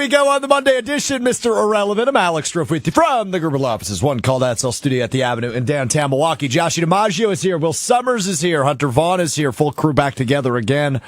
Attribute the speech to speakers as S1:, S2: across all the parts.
S1: we go on the Monday edition, Mr. Irrelevant. I'm Alex Strouf with you from the Gerber offices. One call that cell studio at the Avenue in downtown Milwaukee. Josh DiMaggio is here. Will Sommers is here. Hunter Vaughn is here. Full crew back together again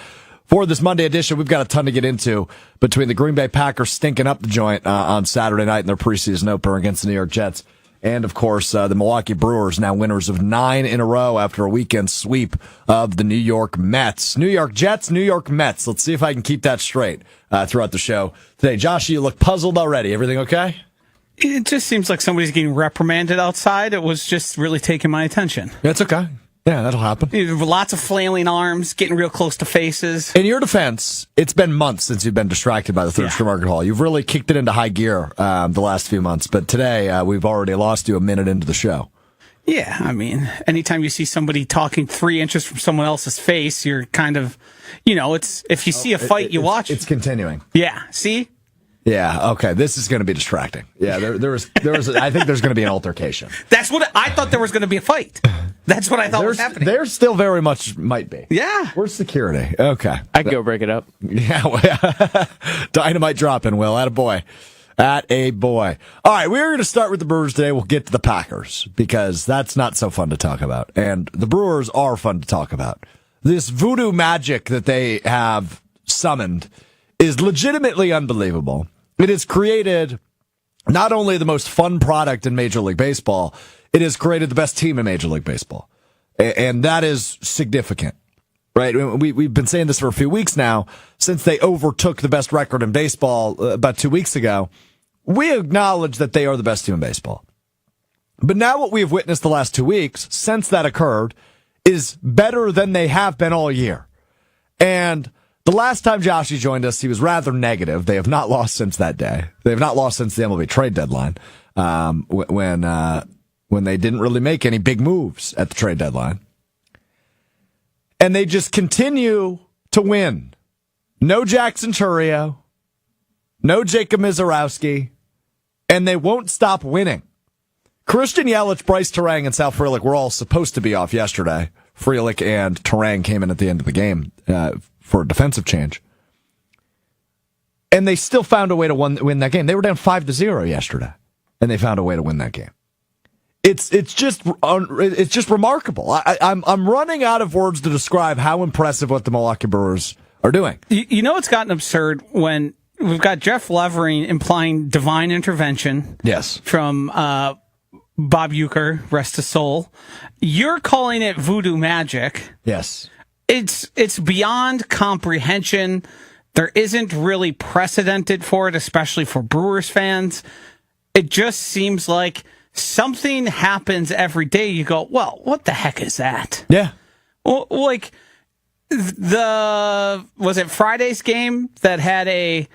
S1: for this Monday edition. We've got a ton to get into between the Green Bay Packers stinking up the joint on Saturday night in their preseason opener against the New York Jets. And, of course, the Milwaukee Brewers, now winners of 9 in a row after a weekend sweep of the New York Mets. New York Jets, New York Mets. Let's see if I can keep that straight throughout the show today. Josh, you look puzzled already. Everything okay?
S2: It just seems like somebody's getting reprimanded outside. It was just really taking my attention.
S1: It's okay. Yeah, that'll happen.
S2: Lots of flailing arms, getting real close to faces.
S1: In your defense, it's been months since you've been distracted by the third street market hall. You've really kicked it into high gear the last few months, but today we've already lost you a minute into the show.
S2: Yeah, I mean, anytime you see somebody talking 3 inches from someone else's face, you're kind of, it's if you see a fight, you watch.
S1: It's continuing.
S2: Yeah, see?
S1: Yeah, okay. This is going to be distracting. Yeah, there was. I think there's going to be an altercation.
S2: That's what I thought there was going to be a fight. That's what I thought was happening.
S1: There still very much might be.
S2: Yeah.
S1: Where's security? Okay.
S3: I can go break it up.
S1: Yeah. Dynamite dropping, Will. Attaboy. Attaboy. All right, we're going to start with the Brewers today. We'll get to the Packers because that's not so fun to talk about. And the Brewers are fun to talk about. This voodoo magic that they have summoned is legitimately unbelievable. It has created not only the most fun product in Major League Baseball, it has created the best team in Major League Baseball. And that is significant, right? We've been saying this for a few weeks now, since they overtook the best record in baseball about 2 weeks ago. We acknowledge that they are the best team in baseball. But now what we have witnessed the last 2 weeks, since that occurred, is better than they have been all year. And the last time Joshy joined us, he was rather negative. They have not lost since that day. They have not lost since the MLB trade deadline, when they didn't really make any big moves at the trade deadline. And they just continue to win. No Jackson Chourio, no Jacob Mizorowski, and they won't stop winning. Christian Yelich, Bryce Terang, and Sal Frelick were all supposed to be off yesterday. Frelick and Terang came in at the end of the game for a defensive change. And they still found a way to win that game. They were down 5-0 yesterday, and they found a way to win that game. It's just remarkable. I'm running out of words to describe how impressive what the Milwaukee Brewers are doing.
S2: It's gotten absurd when we've got Jeff Levering implying divine intervention.
S1: Yes.
S2: From Bob Uecker, rest his soul. You're calling it voodoo magic.
S1: Yes.
S2: It's beyond comprehension. There isn't really precedented for it, especially for Brewers fans. It just seems like something happens every day. You go, well, what the heck is that?
S1: Yeah.
S2: Well, like was it Friday's game that had a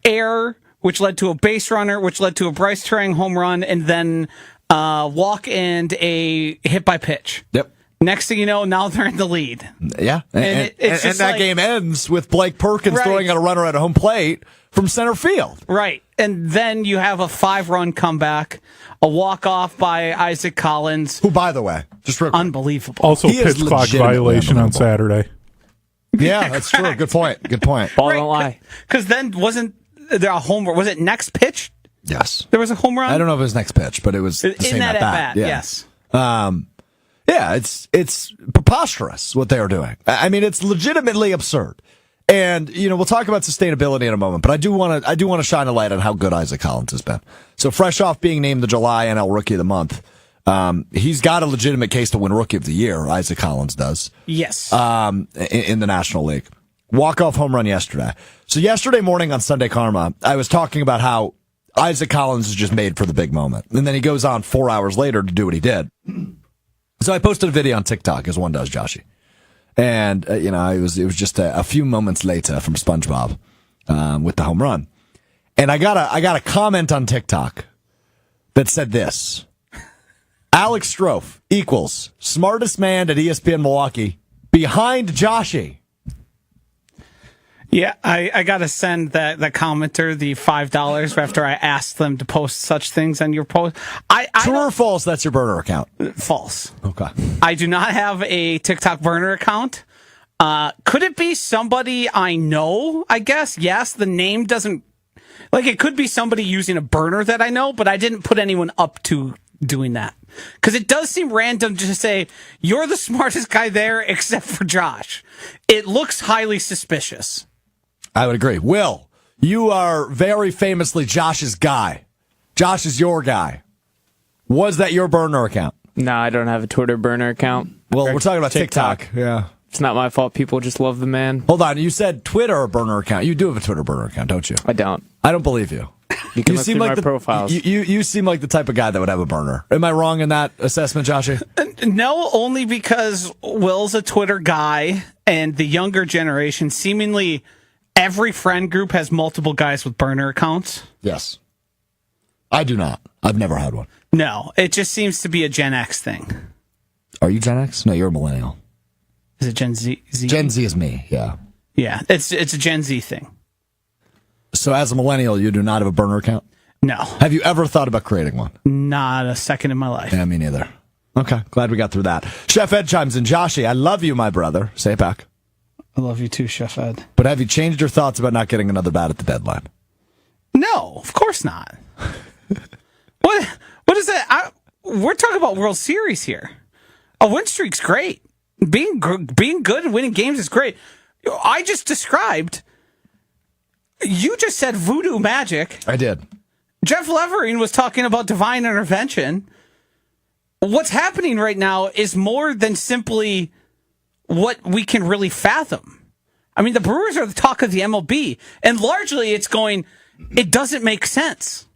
S2: error, which led to a base runner, which led to a Bryce Terang home run, and then walk and a hit by pitch.
S1: Yep.
S2: Next thing you know, now they're in the lead.
S1: Yeah. And that game ends with Blake Perkins throwing out a runner at a home plate from center field.
S2: Right. And then you have a 5-run comeback, a walk-off by Isaac Collins.
S1: Who, by the way, just real quick,
S2: unbelievable.
S4: Also, pitch clock violation on Saturday.
S1: Yeah, that's true. Good point.
S3: Ball don't lie.
S2: Because then wasn't there a home run? Was it next pitch?
S1: Yes.
S2: There was a home run?
S1: I don't know if it was next pitch, but it was the same
S2: at bat.
S1: Yeah.
S2: Yes.
S1: Yeah, it's preposterous what they are doing. I mean, it's legitimately absurd. And we'll talk about sustainability in a moment, but I do want to shine a light on how good Isaac Collins has been. So fresh off being named the July NL Rookie of the Month, he's got a legitimate case to win Rookie of the Year. Isaac Collins does.
S2: Yes.
S1: In the National League, walk-off home run yesterday. So yesterday morning on Sunday Karma, I was talking about how Isaac Collins is just made for the big moment, and then he goes on 4 hours later to do what he did. So I posted a video on TikTok, as one does, Joshy. And, it was just a few moments later from SpongeBob with the home run. And I got a comment on TikTok that said this: Alex Strouf equals smartest man at ESPN Milwaukee behind Joshy.
S2: Yeah, I got to send that commenter the $5 after I asked them to post such things on your post.
S1: True or false, that's your burner account?
S2: False.
S1: Okay.
S2: I do not have a TikTok burner account. Could it be somebody I know, I guess? Yes, the name doesn't Like, it could be somebody using a burner that I know, but I didn't put anyone up to doing that. Because it does seem random to say, you're the smartest guy there except for Josh. It looks highly suspicious.
S1: I would agree. Will, you are very famously Josh's guy. Josh is your guy. Was that your burner account?
S3: No, I don't have a Twitter burner account.
S1: Well, we're talking about TikTok. Yeah.
S3: It's not my fault. People just love the man.
S1: Hold on. You said Twitter burner account. You do have a Twitter burner account, don't you?
S3: I don't.
S1: I don't believe you.
S3: You can look through my profiles.
S1: You seem like the type of guy that would have a burner. Am I wrong in that assessment, Joshy?
S2: No, only because Will's a Twitter guy, and the younger generation, seemingly every friend group has multiple guys with burner accounts.
S1: Yes. I do not. I've never had one.
S2: No, it just seems to be a Gen X thing.
S1: Are you Gen X? No, you're a millennial.
S2: Is it Gen Z?
S1: Gen Z is me, yeah.
S2: Yeah, it's a Gen Z thing.
S1: So as a millennial, you do not have a burner account?
S2: No.
S1: Have you ever thought about creating one?
S2: Not a second in my life.
S1: Yeah, me neither. Okay, glad we got through that. Chef Ed chimes in. Joshy, I love you, my brother. Say it back.
S2: I love you too, Chef Ed.
S1: But have you changed your thoughts about not getting another bat at the deadline?
S2: No, of course not. What is that? We're talking about World Series here. A win streak's great. Being good and winning games is great. I just described. You just said voodoo magic.
S1: I did.
S2: Jeff Levering was talking about divine intervention. What's happening right now is more than simply what we can really fathom. I mean, the Brewers are the talk of the MLB, and largely it's going, it doesn't make sense.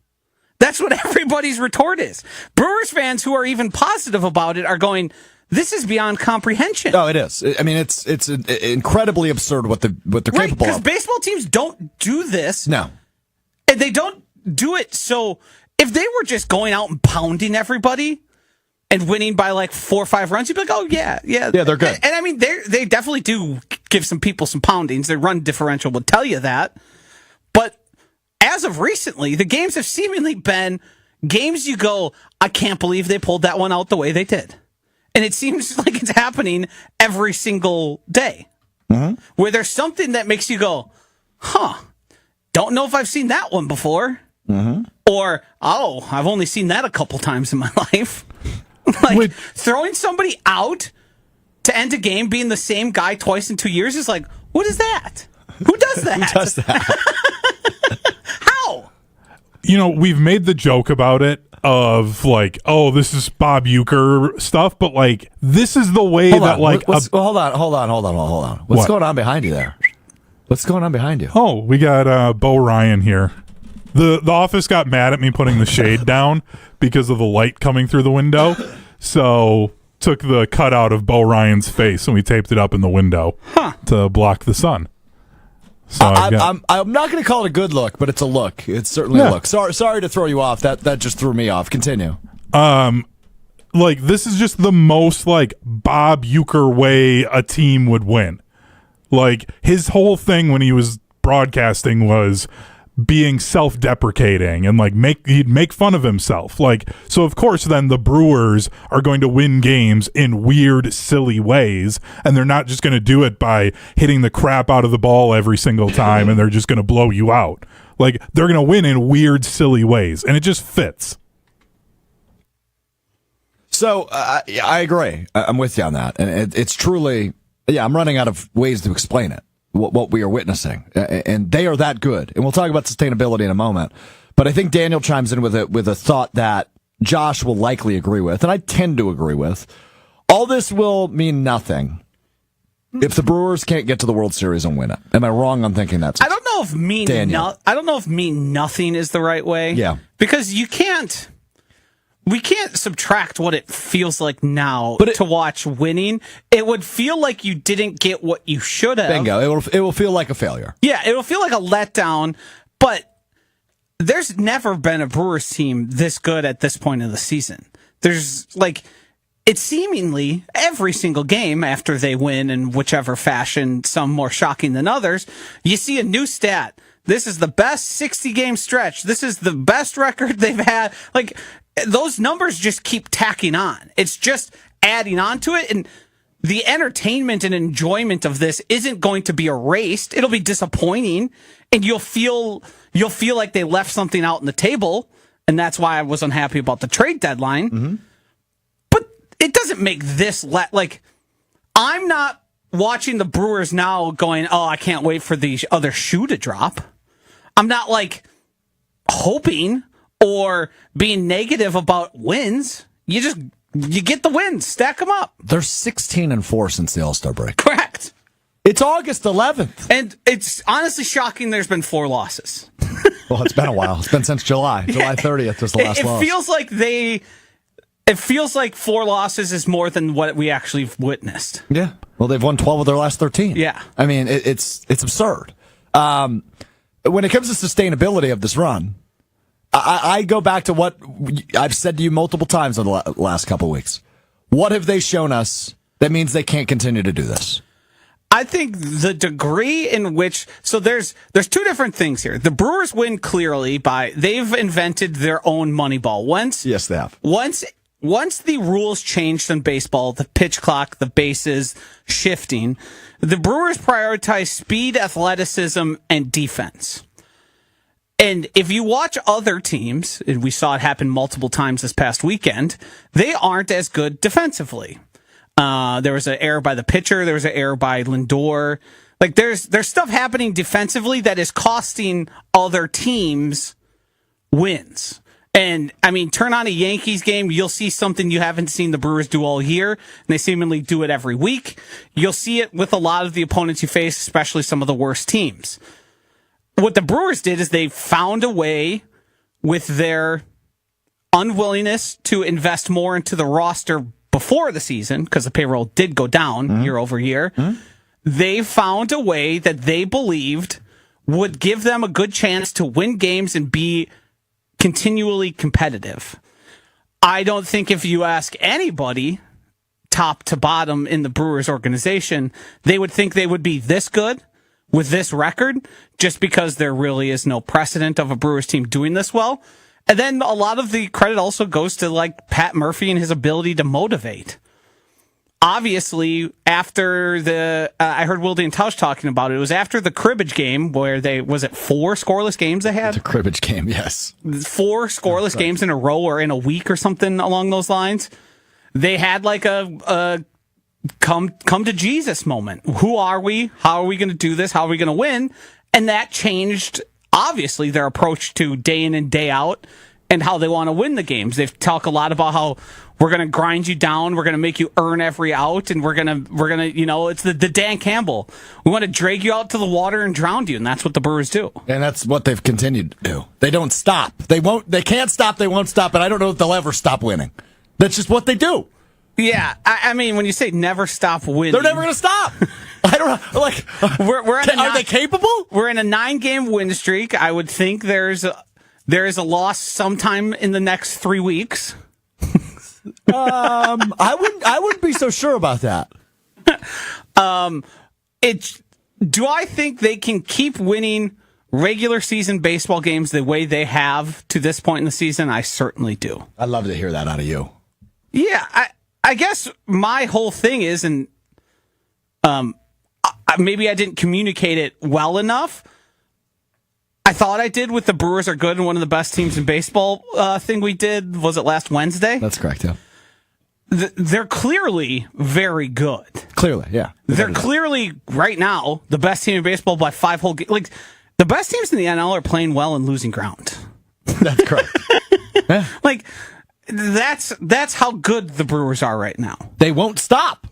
S2: That's what everybody's retort is. Brewers fans who are even positive about it are going, this is beyond comprehension.
S1: Oh, it is. I mean, it's incredibly absurd what they're capable of.
S2: Because baseball teams don't do this.
S1: No.
S2: And they don't do it. So if they were just going out and pounding everybody and winning by like 4 or 5 runs, you'd be like, oh, yeah.
S1: Yeah, they're good.
S2: And I mean, they definitely do give some people some poundings. Their run differential would tell you that. But as of recently, the games have seemingly been games you go, I can't believe they pulled that one out the way they did. And it seems like it's happening every single day. Mm-hmm. Where there's something that makes you go, don't know if I've seen that one before. Mm-hmm. Or, I've only seen that a couple times in my life. Like, throwing somebody out to end a game, being the same guy twice in 2 years is like, what is that? Who does that?
S1: Who does that?
S2: How?
S4: You know, we've made the joke about it of like, oh, this is Bob Uecker stuff, but like, this is the way that like...
S1: hold on. What's going on behind you there? What's going on behind you?
S4: Oh, we got Bo Ryan here. The office got mad at me putting the shade down because of the light coming through the window, so took the cutout of Bo Ryan's face and we taped it up in the window to block the sun. So
S1: I'm not going to call it a good look, but it's a look. It's certainly a look. Sorry to throw you off. That just threw me off. Continue.
S4: Like, this is just the most like Bob Uecker way a team would win. Like, his whole thing when he was broadcasting was being self-deprecating and like he'd make fun of himself. Like, so of course then the Brewers are going to win games in weird, silly ways, and they're not just going to do it by hitting the crap out of the ball every single time and they're just going to blow you out. Like, they're going to win in weird, silly ways, and it just fits.
S1: So I agree. I'm with you on that, and it's truly, I'm running out of ways to explain it. What we are witnessing, and they are that good. And we'll talk about sustainability in a moment. But I think Daniel chimes in with a thought that Josh will likely agree with, and I tend to agree with. All this will mean nothing if the Brewers can't get to the World Series and win it. Am I wrong on thinking that?
S2: I don't know if mean nothing is the right way.
S1: Yeah,
S2: because we can't subtract what it feels like now to watch winning. It would feel like you didn't get what you should have.
S1: Bingo. It will feel like a failure.
S2: Yeah, it will feel like a letdown, but there's never been a Brewers team this good at this point of the season. There's like, it's seemingly every single game after they win in whichever fashion, some more shocking than others, you see a new stat. This is the best 60-game stretch. This is the best record they've had. Like, those numbers just keep tacking on. It's just adding on to it. And the entertainment and enjoyment of this isn't going to be erased. It'll be disappointing, and you'll feel like they left something out on the table, and that's why I was unhappy about the trade deadline. Mm-hmm. But it doesn't make this like I'm not watching the Brewers now going, oh, I can't wait for the other shoe to drop. I'm not like hoping or being negative about wins. You get the wins, stack them up.
S1: They're 16-4 since the All-Star break.
S2: Correct.
S1: It's August 11th.
S2: And it's honestly shocking there's been 4 losses.
S1: Well, it's been a while. It's been since July. July 30th was the last loss. It feels like 4 losses is more than what we actually witnessed. Yeah. Well, they've won 12 of their last 13.
S2: Yeah.
S1: I mean, it's absurd. When it comes to sustainability of this run, I go back to what I've said to you multiple times in the last couple of weeks. What have they shown us that means they can't continue to do this?
S2: I think the degree in which, so there's 2 different things here. The Brewers win clearly they've invented their own money ball.
S1: Yes, they have.
S2: Once the rules changed in baseball, the pitch clock, the bases shifting, the Brewers prioritize speed, athleticism, and defense. And if you watch other teams, and we saw it happen multiple times this past weekend, they aren't as good defensively. There was an error by the pitcher. There was an error by Lindor. Like there's stuff happening defensively that is costing other teams wins. And I mean, turn on a Yankees game, you'll see something you haven't seen the Brewers do all year, and they seemingly do it every week. You'll see it with a lot of the opponents you face, especially some of the worst teams. What the Brewers did is they found a way with their unwillingness to invest more into the roster before the season, because the payroll did go down year over year. Mm-hmm. They found a way that they believed would give them a good chance to win games and be continually competitive. I don't think if you ask anybody, top to bottom in the Brewers organization, they would think they would be this good with this record, just because there really is no precedent of a Brewers team doing this well. And then a lot of the credit also goes to like Pat Murphy and his ability to motivate. Obviously, after I heard Will Tausch talking about it. It was after the cribbage game where was it 4 scoreless games they had?
S1: The cribbage game, yes.
S2: 4 scoreless games in a row or in a week or something along those lines. They had like a come to Jesus moment. Who are we? How are we going to do this? How are we going to win? And that changed, obviously, their approach to day in and day out and how they want to win the games. They've talked a lot about how we're going to grind you down, we're going to make you earn every out, and we're going to, it's the Dan Campbell. We want to drag you out to the water and drown you, and that's what the Brewers do.
S1: And that's what they've continued to do. They don't stop. They can't stop, they won't stop, and I don't know if they'll ever stop winning. That's just what they do.
S2: Yeah, I mean, when you say never stop winning,
S1: they're never going to stop. I don't know. Like, are they capable?
S2: We're in a 9-game win streak. I would think there is a loss sometime in the next 3 weeks.
S1: I wouldn't be so sure about that.
S2: Do I think they can keep winning regular season baseball games the way they have to this point in the season? I certainly do.
S1: I'd love to hear that out of you.
S2: Yeah, I guess my whole thing is, and maybe I didn't communicate it well enough. I thought I did with the Brewers are good and one of the best teams in baseball thing we did. Was it last Wednesday?
S1: That's correct, yeah.
S2: They're clearly very good.
S1: Clearly, yeah.
S2: They're clearly, right now, the best team in baseball by 5 whole games. Like, the best teams in the NL are playing well and losing ground.
S1: That's correct. Yeah.
S2: Like, that's how good the Brewers are right now.
S1: They won't stop.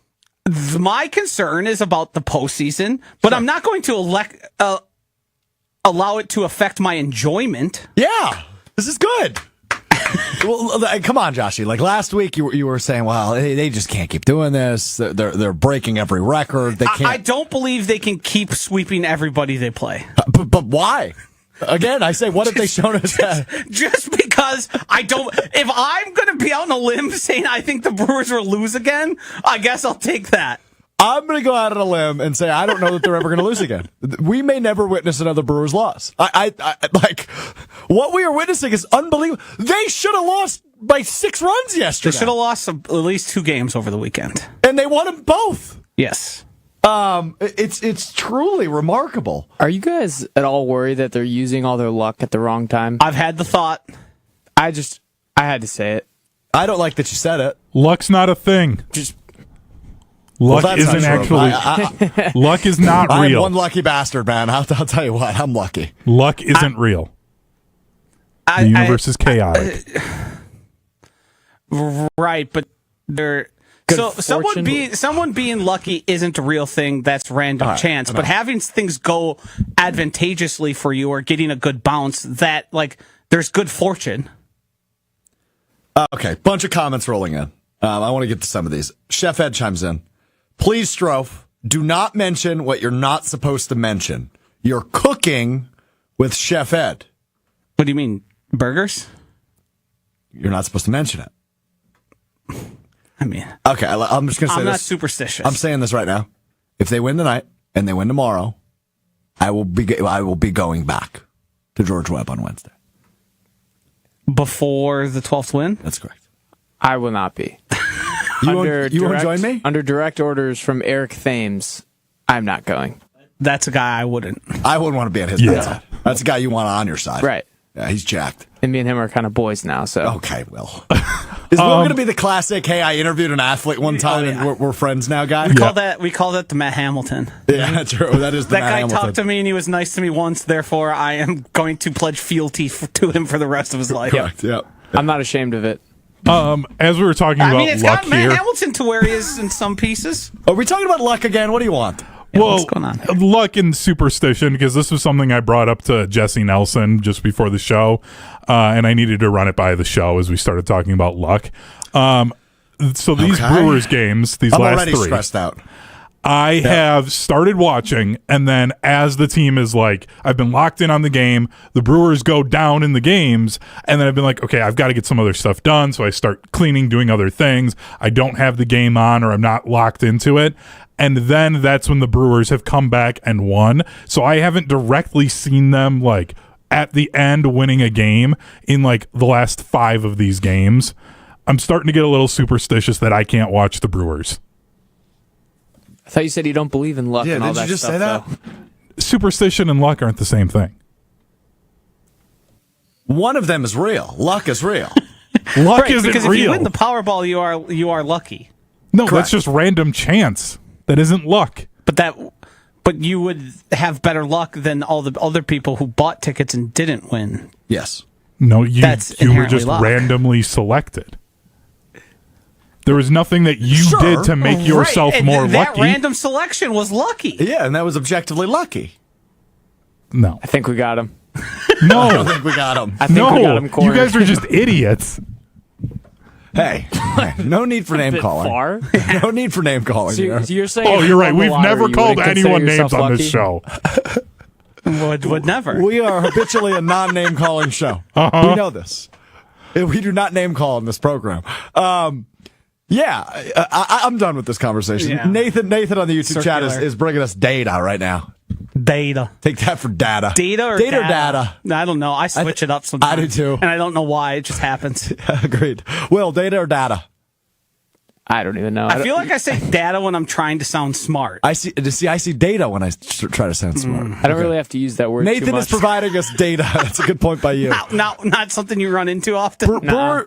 S2: My concern is about the postseason, but sure. I'm not going to allow it to affect my enjoyment.
S1: Yeah, this is good. Well, come on, Joshy. Like last week, you were saying, well, they just can't keep doing this. They're breaking every record. They can't.
S2: I don't believe they can keep sweeping everybody they play.
S1: But why? Again, I say, what have they shown us?
S2: Just because I don't. If I'm going to be out on a limb saying I think the Brewers will lose again, I guess I'll take that.
S1: I'm going to go out on a limb and say I don't know that they're ever going to lose again. We may never witness another Brewers loss. I like what we are witnessing is unbelievable. They should have lost by 6 runs yesterday.
S2: They should have lost at least 2 games over the weekend.
S1: And they won them both.
S2: Yes.
S1: It's truly remarkable.
S3: Are you guys at all worried that they're using all their luck at the wrong time?
S2: I've had the thought.
S3: I had to say it.
S1: I don't like that you said it.
S4: Luck's not a thing.
S3: Just
S4: luck
S1: Well, that's
S4: isn't
S1: not true.
S4: actually. Luck is not
S1: I'm
S4: real.
S1: one lucky bastard, man. I'll tell you what. I'm lucky.
S4: Luck isn't real. The universe is chaotic.
S2: Right, but they're someone being lucky isn't a real thing. That's random chance. But having things go advantageously for you or getting a good bounce, that there's good fortune.
S1: Okay, bunch of comments rolling in. I want to get to some of these. Chef Ed chimes in. Please, Strouf, do not mention what you're not supposed to mention. You're cooking with Chef Ed.
S2: What do you mean, burgers?
S1: You're not supposed to mention it.
S2: I mean,
S1: okay, I'm just going to say
S2: I'm
S1: this.
S2: not superstitious.
S1: I'm saying this right now. If they win tonight and they win tomorrow, I will be going back to George Webb on Wednesday.
S2: Before the 12th win?
S1: That's correct.
S3: I will not be.
S1: You won't join me?
S3: Under direct orders from Eric Thames, I'm not going.
S2: That's a guy I wouldn't.
S1: I wouldn't want to be at his bedside. That's a guy you want on your side.
S3: Right.
S1: Yeah, he's jacked.
S3: And me and him are kind of boys now, so.
S1: Okay, Will. Is Will going to be the classic, hey, I interviewed an athlete one time and we're friends now guy?
S2: We call that the Matt Hamilton.
S1: Yeah, true. That is the
S2: That
S1: Matt
S2: guy
S1: Hamilton.
S2: talked to me and he was nice to me once, therefore I am going to pledge fealty to him for the rest of his life.
S1: Correct, yeah.
S3: I'm not ashamed of it.
S4: As we were talking about
S2: it's
S4: luck
S2: got Matt
S4: here.
S2: Hamilton to where he is in some pieces.
S1: Are we talking about luck again? What do you want?
S2: What's going on here?
S4: Luck and superstition, because this was something I brought up to Jesse Nelson just before the show, and I needed to run it by the show as we started talking about luck. So these Brewers games, these
S1: I'm
S4: last
S1: already
S4: three,
S1: stressed out.
S4: I have started watching, and then as the team is I've been locked in on the game, the Brewers go down in the games, and then I've been okay, I've got to get some other stuff done, so I start cleaning, doing other things. I don't have the game on, or I'm not locked into it, and then that's when the Brewers have come back and won. So I haven't directly seen them, at the end winning a game in, the last 5 of these games. I'm starting to get a little superstitious that I can't watch the Brewers.
S3: I thought you said you don't believe in luck and all that stuff.
S1: Did you just say that?
S3: Though.
S4: Superstition and luck aren't the same thing.
S1: One of them is real. Luck is real.
S4: Luck isn't
S2: because
S4: real.
S2: if you win the Powerball, you are lucky.
S4: No,
S1: Correct.
S4: that's just random chance. That isn't luck.
S2: But you would have better luck than all the other people who bought tickets and didn't win.
S1: Yes.
S4: No, you
S2: That's
S4: were
S2: inherently
S4: just
S2: luck.
S4: randomly selected. There was nothing that you did to make yourself
S2: and
S4: more
S2: that
S4: lucky.
S2: random selection was lucky.
S1: Yeah, and that was objectively lucky.
S4: No.
S3: I think we got him.
S1: I don't
S4: No.
S1: think we got him.
S3: I think we got
S4: No.
S3: him
S4: You
S3: cornered.
S4: guys are just idiots.
S1: Hey, no need for name
S3: bit
S1: calling.
S3: far.
S1: No need for name calling
S3: So
S1: here.
S3: you're saying?
S4: Oh,
S3: if
S4: you're
S3: you
S4: right.
S3: won the
S4: We've
S3: lottery,
S4: never
S3: you
S4: called
S3: wouldn't consider
S4: anyone names
S3: yourself
S4: on this
S3: lucky?
S4: show.
S2: Would never.
S1: We are habitually a non-name calling show.
S4: Uh-huh.
S1: We know this. We do not name call in this program. I'm done with this conversation.
S2: Yeah.
S1: Nathan on the YouTube chat
S2: Circular.
S1: is bringing us data right now.
S2: Data.
S1: Take that for data.
S2: Data or
S1: data?
S2: I don't know. I switch it up sometimes.
S1: I do too.
S2: And I don't know why. It just happens.
S1: Agreed. Will, data or data?
S3: I don't even know.
S2: I feel like I say data when I'm trying to sound smart.
S1: I see data when I try to sound smart.
S3: I don't really have to use that word too
S1: Nathan
S3: much.
S1: is providing us data. That's a good point by you.
S2: Not something you run into often.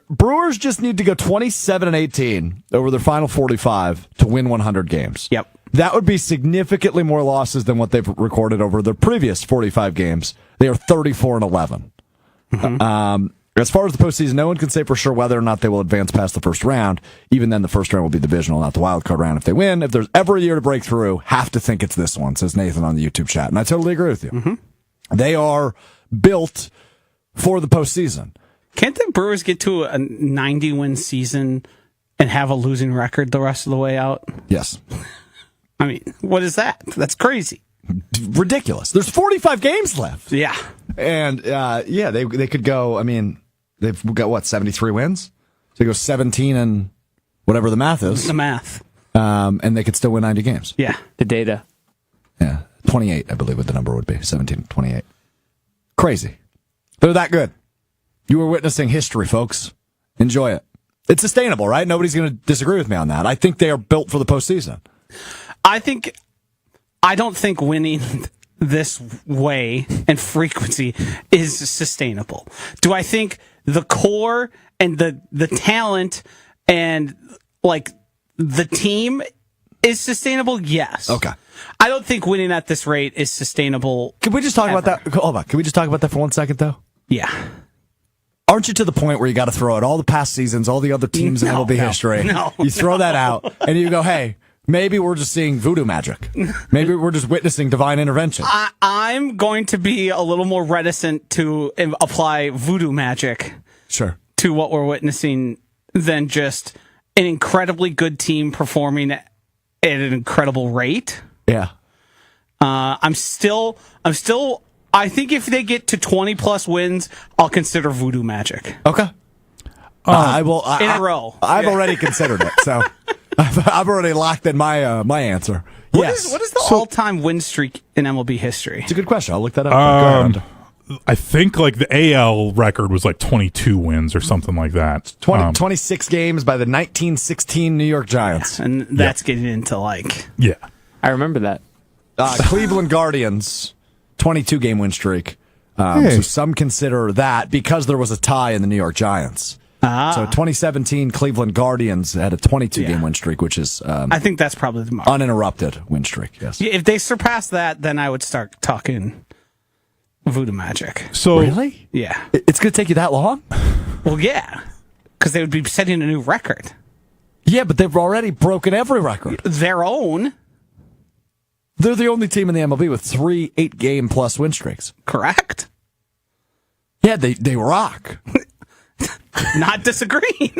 S1: Brewers just need to go 27-18 over their final 45 to win 100 games.
S2: Yep.
S1: That would be significantly more losses than what they've recorded over their previous 45 games. They are 34-11. As far as the postseason, no one can say for sure whether or not they will advance past the first round. Even then, the first round will be divisional, not the wild card round. If they win, if there's ever a year to break through, have to think it's this one, says Nathan on the YouTube chat. And I totally agree with you. They are built for the postseason.
S2: Can't the Brewers get to a 90-win season and have a losing record the rest of the way out?
S1: Yes.
S2: I mean, what is that? That's crazy.
S1: Ridiculous. There's 45 games left.
S2: Yeah.
S1: And, they could go, I mean, they've got, 73 wins? So they go 17 and whatever the math is.
S2: The math.
S1: And they could still win 90 games.
S2: Yeah.
S3: the data.
S1: Yeah. 28, I believe what the number would be. 17, 28. Crazy. They're that good. You were witnessing history, folks. Enjoy it. It's sustainable, right? Nobody's going to disagree with me on that. I think they are built for the postseason.
S2: I don't think winning this way and frequency is sustainable. Do I think the core and the talent and like the team is sustainable? Yes.
S1: Okay.
S2: I don't think winning at this rate is sustainable.
S1: Can we just talk about that? Hold on. Can we just talk about that for 1 second, though?
S2: Yeah.
S1: Aren't you to the point where you got to throw out all the past seasons, all the other teams in MLB history?
S2: No.
S1: You throw that out, and you go, hey, maybe we're just seeing voodoo magic. Maybe we're just witnessing divine intervention.
S2: I'm going to be a little more reticent to apply voodoo magic
S1: Sure.
S2: to what we're witnessing than just an incredibly good team performing at an incredible rate.
S1: Yeah.
S2: I think if they get to 20 plus wins, I'll consider voodoo magic.
S1: Okay. I will.
S2: In a row.
S1: I've already considered it, so I've already locked in my answer.
S2: What is the all-time win streak in MLB history?
S1: It's a good question. I'll look that up. Go ahead.
S4: I think like the AL record was like 22 wins or something like that.
S1: 26 games by the 1916 New York Giants.
S2: And that's getting into like...
S4: Yeah.
S3: I remember that.
S1: Cleveland Guardians, 22-game win streak. So some consider that because there was a tie in the New York Giants. So 2017 Cleveland Guardians had a 22-game win streak, which is
S2: I think that's probably the most.
S1: Uninterrupted win streak, yes.
S2: If they surpass that, then I would start talking voodoo magic.
S4: So
S1: Really?
S2: Yeah.
S1: It's going to take you that long?
S2: Well, yeah. Because they would be setting a new record.
S1: Yeah, but they've already broken every record.
S2: Their own.
S1: They're the only team in the MLB with 3 8-game plus win streaks.
S2: Correct?
S1: Yeah, they rock.
S2: Not disagreeing.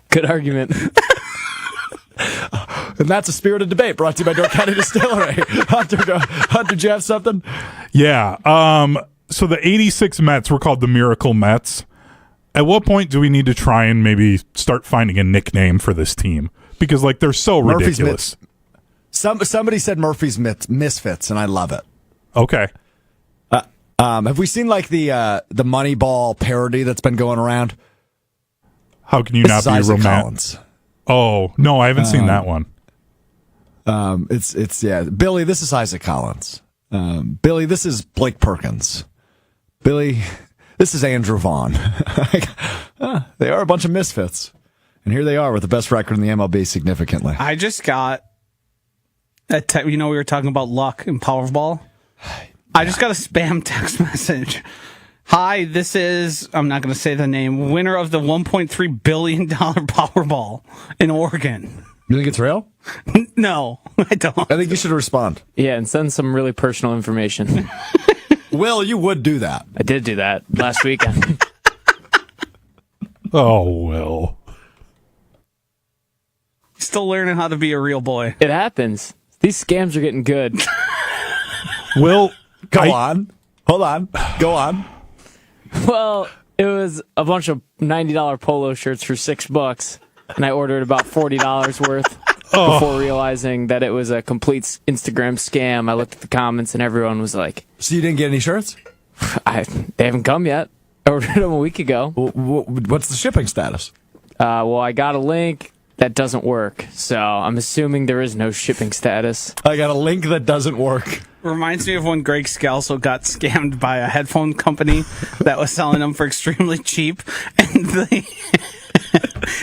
S3: Good argument.
S1: And that's a spirited debate brought to you by Door County Distillery. Hunter, do you have something?
S4: Yeah. So the 86 Mets were called the Miracle Mets. At what point do we need to try and maybe start finding a nickname for this team? Because like they're so
S1: Murphy's
S4: ridiculous.
S1: Somebody said Murphy's Misfits, and I love it.
S4: Okay.
S1: Have we seen like the Moneyball parody that's been going around?
S4: How can you
S1: This
S4: not
S1: is
S4: be
S1: Isaac
S4: romantic?
S1: Collins.
S4: Oh, no, I haven't seen that one.
S1: It's Billy, this is Isaac Collins. Billy, this is Blake Perkins. Billy, this is Andrew Vaughn. They are a bunch of misfits. And here they are with the best record in the MLB significantly.
S2: I just got we were talking about luck and Powerball. I just got a spam text message. Hi, this is, I'm not going to say the name, winner of the $1.3 billion Powerball in Oregon.
S1: You think it's real?
S2: No, I don't.
S1: I think you should respond.
S3: Yeah, and send some really personal information.
S1: Will, you would do that.
S3: I did do that last weekend.
S4: Oh, Will.
S2: Still learning how to be a real boy.
S3: It happens. These scams are getting good.
S4: Will,
S1: Go on. Hold on. Go on.
S3: Well, it was a bunch of $90 polo shirts for $6, and I ordered about $40 worth before realizing that it was a complete Instagram scam. I looked at the comments, and everyone was like,
S1: So you didn't get any shirts?
S3: they haven't come yet. I ordered them a week ago.
S1: What's the shipping status?
S3: Well, I got a link that doesn't work, so I'm assuming there is no shipping status.
S1: I got a link that doesn't work.
S2: Reminds me of when Greg Scalzo got scammed by a headphone company that was selling them for extremely cheap, and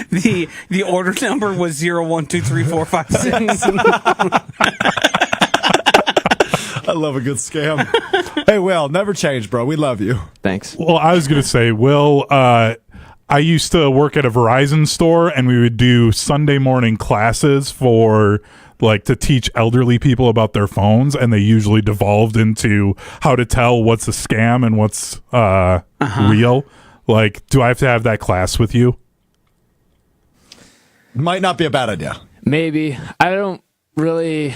S2: the order number was 0123456.
S1: I love a good scam. Hey, Will, never change, bro. We love you.
S3: Thanks.
S4: Well, I was going to say, Will, I used to work at a Verizon store, and we would do Sunday morning classes for like to teach elderly people about their phones, and they usually devolved into how to tell what's a scam and what's real. Like, do I have to have that class with you?
S1: Might not be a bad idea.
S3: Maybe. I don't really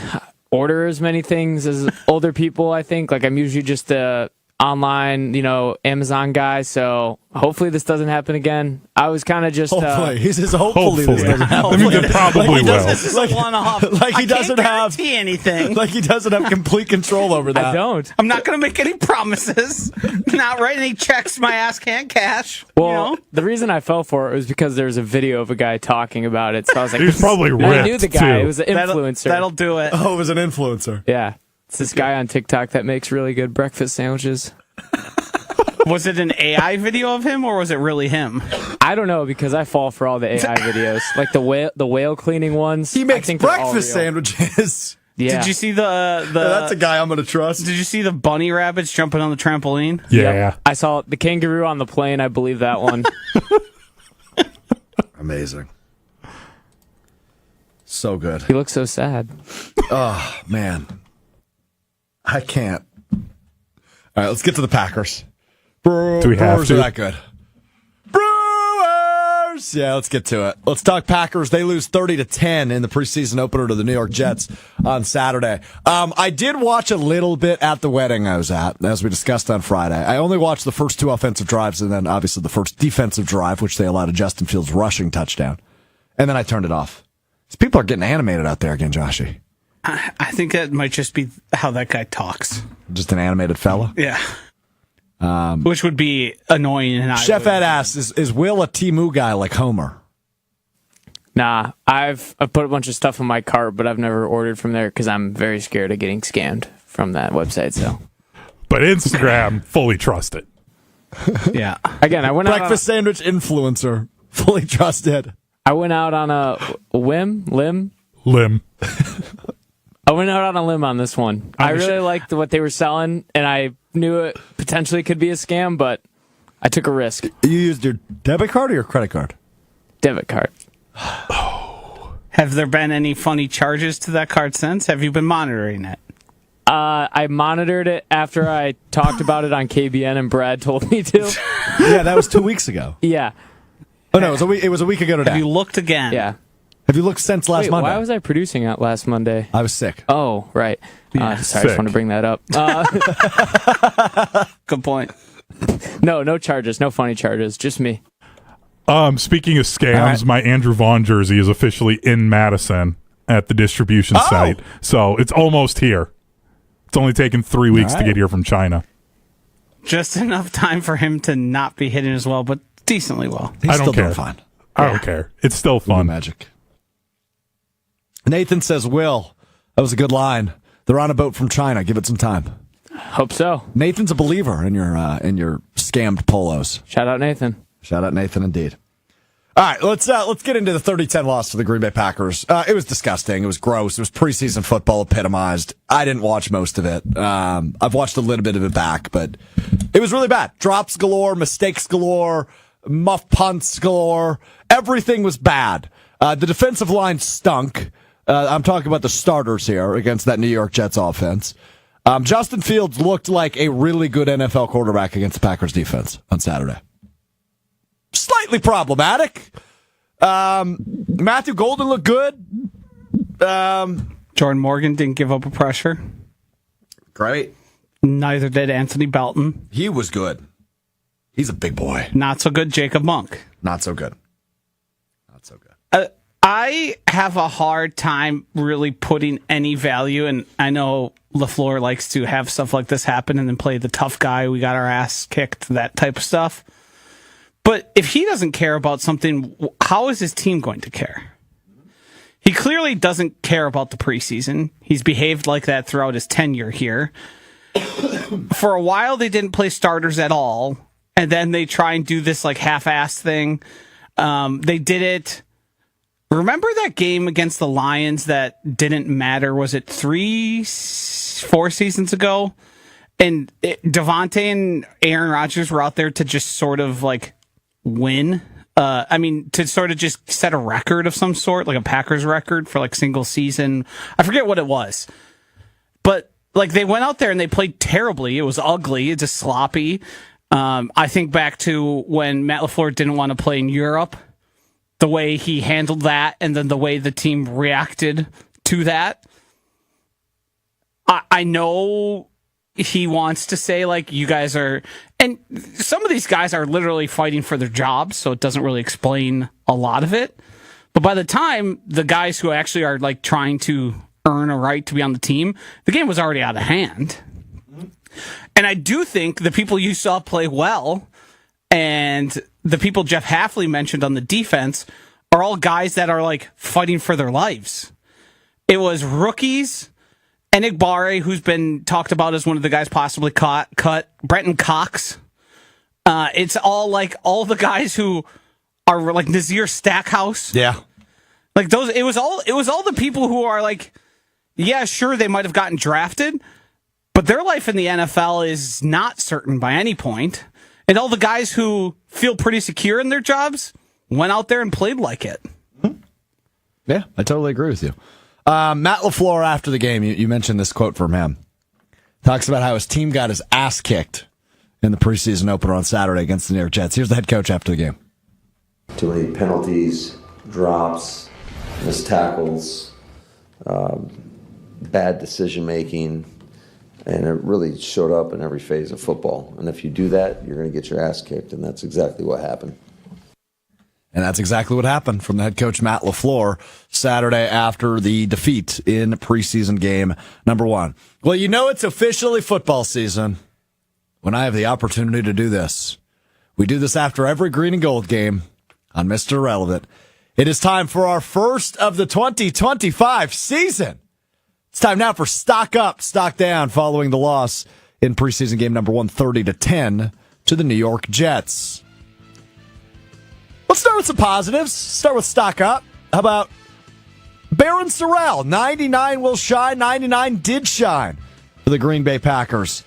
S3: order as many things as older people, I think. Like, I'm usually just a online, Amazon guy, so hopefully this doesn't happen again. I was kind of just
S1: hopefully. He says hopefully this doesn't happen.
S4: I mean, it probably will.
S2: This is a one-off.
S1: Like he doesn't have
S2: anything.
S1: Like he doesn't have complete control over that.
S3: I don't.
S2: I'm not going to make any promises. Not write any checks my ass can't cash.
S3: Well, the reason I fell for it was because there was a video of a guy talking about it, so I was like,
S4: He was probably ripped,
S3: I knew the guy.
S4: too.
S3: It was an influencer.
S2: That'll do it.
S1: Oh, it was an influencer.
S3: Yeah. It's this guy on TikTok that makes really good breakfast sandwiches.
S2: Was it an AI video of him, or was it really him?
S3: I don't know, because I fall for all the AI videos, like the whale cleaning ones.
S1: He makes
S3: I think they're all
S1: breakfast
S3: real.
S1: sandwiches.
S3: Yeah.
S2: Did you see the
S1: That's a guy I'm going to trust.
S2: Did you see the bunny rabbits jumping on the trampoline?
S4: Yeah.
S3: Yep. I saw the kangaroo on the plane. I believe that one.
S1: Amazing. So good.
S3: He looks so sad.
S1: Oh, man. I can't. All right, let's get to the Packers.
S4: Do we have
S1: Brewers
S4: to?
S1: are that good. Brewers! Yeah, let's get to it. Let's talk Packers. They lose 30-10 in the preseason opener to the New York Jets on Saturday. I did watch a little bit at the wedding I was at, as we discussed on Friday. I only watched the first two offensive drives and then obviously the first defensive drive, which they allowed a Justin Fields rushing touchdown. And then I turned it off. These people are getting animated out there again, Joshy.
S2: I think that might just be how that guy talks.
S1: Just an animated fella.
S2: Yeah. Which would be annoying. And
S1: Chef Ed asks, is Will a Temu guy like Homer?
S3: Nah, I've put a bunch of stuff in my cart, but I've never ordered from there because I'm very scared of getting scammed from that website. So,
S4: But Instagram, fully trust it.
S2: Yeah.
S3: again, I went
S1: Breakfast sandwich influencer. Fully trusted.
S3: out on a limb. I went out on a limb on this one. I really liked what they were selling, and I knew it potentially could be a scam, but I took a risk.
S1: You used your debit card or your credit card?
S3: Debit card.
S2: Have there been any funny charges to that card since? Have you been monitoring it?
S3: I monitored it after I talked about it on KBN, and Brad told me to.
S1: Yeah, that was 2 weeks ago.
S3: Yeah.
S1: Oh, no, it was a week ago today.
S2: Have you looked again?
S3: Yeah.
S1: Have you looked since last
S3: Wait,
S1: Monday?
S3: why was I producing it last Monday?
S1: I was sick.
S3: Oh, right. Sorry, I
S4: Sick.
S3: just want to bring that up.
S2: Good point.
S3: No charges. No funny charges. Just me.
S4: Speaking of scams,
S1: right.
S4: my Andrew Vaughn jersey is officially in Madison at the distribution site. So it's almost here. It's only taken 3 weeks to
S1: right.
S4: get here from China.
S2: Just enough time for him to not be hitting as well, but decently well.
S1: He's
S4: I don't
S1: still doing
S4: care.
S1: fine.
S4: I don't care. It's still
S1: Fun
S4: fun.
S1: magic. Nathan says, Will, that was a good line. They're on a boat from China. Give it some time.
S3: Hope so.
S1: Nathan's a believer in your scammed polos.
S3: Shout out Nathan.
S1: Shout out Nathan, indeed. All right, let's get into the 30-10 loss for the Green Bay Packers. It was disgusting. It was gross. It was preseason football epitomized. I didn't watch most of it. I've watched a little bit of it back, but it was really bad. Drops galore, mistakes galore, muff punts galore. Everything was bad. The defensive line stunk. I'm talking about the starters here against that New York Jets offense. Justin Fields looked like a really good NFL quarterback against the Packers defense on Saturday. Slightly problematic. Matthew Golden looked good.
S2: Jordan Morgan didn't give up a pressure.
S1: Great.
S2: Neither did Anthony Belton.
S1: He was good. He's a big boy.
S2: Not so good Jacob Monk.
S1: Not so good. Not so good.
S2: I have a hard time really putting any value, and I know LaFleur likes to have stuff like this happen and then play the tough guy, we got our ass kicked, that type of stuff. But if he doesn't care about something, how is his team going to care? He clearly doesn't care about the preseason. He's behaved like that throughout his tenure here. For a while, they didn't play starters at all, and then they try and do this like half-assed thing. They did it. Remember that game against the Lions that didn't matter? Was it 4 seasons ago? And Devontae and Aaron Rodgers were out there to just sort of like win. To sort of just set a record of some sort, like a Packers record for like single season. I forget what it was. But like they went out there and they played terribly. It was ugly. It's just sloppy. I think back to when Matt LaFleur didn't want to play in Europe. The way he handled that, and then the way the team reacted to that. I know he wants to say, like, you guys are, and some of these guys are literally fighting for their jobs, so it doesn't really explain a lot of it. But by the time the guys who actually are, like, trying to earn a right to be on the team, the game was already out of hand. And I do think the people you saw play well and the people Jeff Hafley mentioned on the defense are all guys that are, like, fighting for their lives. It was rookies, Enigbare, who's been talked about as one of the guys possibly cut, Brenton Cox. It's all, like, all the guys who are, like, Nazir Stackhouse.
S1: Yeah.
S2: Like, those, it was all the people who are, like, yeah, sure, they might have gotten drafted, but their life in the NFL is not certain by any point. And all the guys who feel pretty secure in their jobs went out there and played like it.
S1: Yeah, I totally agree with you. Matt LaFleur, after the game, you mentioned this quote from him. Talks about how his team got his ass kicked in the preseason opener on Saturday against the New York Jets. Here's the head coach after the game.
S5: Too many penalties, drops, missed tackles, bad decision-making, and it really showed up in every phase of football. And if you do that, you're going to get your ass kicked, and that's exactly what happened.
S1: And that's exactly what happened from the head coach, Matt LaFleur, Saturday after the defeat in preseason game number 1. Well, you know it's officially football season when I have the opportunity to do this. We do this after every green and gold game on Mr. Irrelevant. It is time for our first of the 2025 season. It's time now for Stock Up, Stock Down following the loss in preseason game number 1, 30-10 to the New York Jets. Let's start with some positives. Start with Stock Up. How about Baron Sorrell? 99 will shine. 99 did shine for the Green Bay Packers.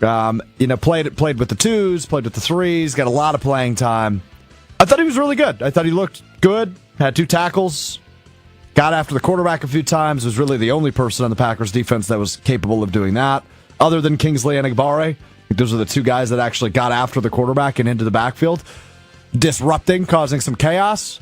S1: Played with the 2s, played with the 3s, got a lot of playing time. I thought he was really good. I thought he looked good, had 2 tackles, got after the quarterback a few times, was really the only person on the Packers defense that was capable of doing that, other than Kingsley Enigbare. Those are the 2 guys that actually got after the quarterback and into the backfield, disrupting, causing some chaos.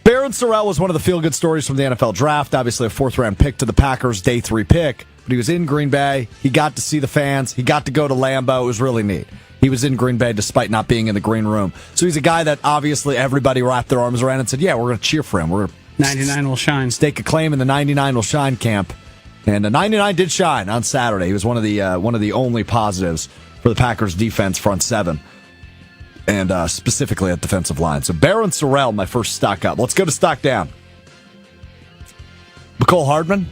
S1: Baron Sorrell was one of the feel-good stories from the NFL draft, obviously a 4th-round pick to the Packers, day 3 pick, but he was in Green Bay. He got to see the fans. He got to go to Lambeau. It was really neat. He was in Green Bay despite not being in the green room. So he's a guy that obviously everybody wrapped their arms around and said, yeah, we're going to cheer for him. We're
S2: 99 will shine.
S1: Stake a claim in the 99 will shine camp. And the 99 did shine on Saturday. He was one of the only positives for the Packers defense front 7. And specifically at defensive line. So Baron Sorrell, my first stock up. Let's go to stock down. Mecole Hardman.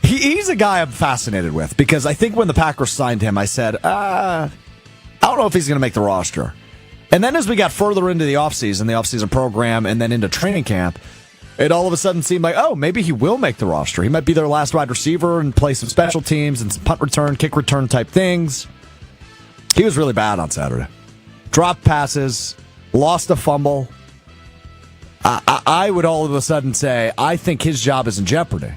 S1: He's a guy I'm fascinated with because I think when the Packers signed him, I said, I don't know if he's going to make the roster. And then as we got further into the offseason program, and then into training camp, it all of a sudden seemed like, oh, maybe he will make the roster. He might be their last wide receiver and play some special teams and some punt return, kick return type things. He was really bad on Saturday. Dropped passes, lost a fumble. I would all of a sudden say, I think his job is in jeopardy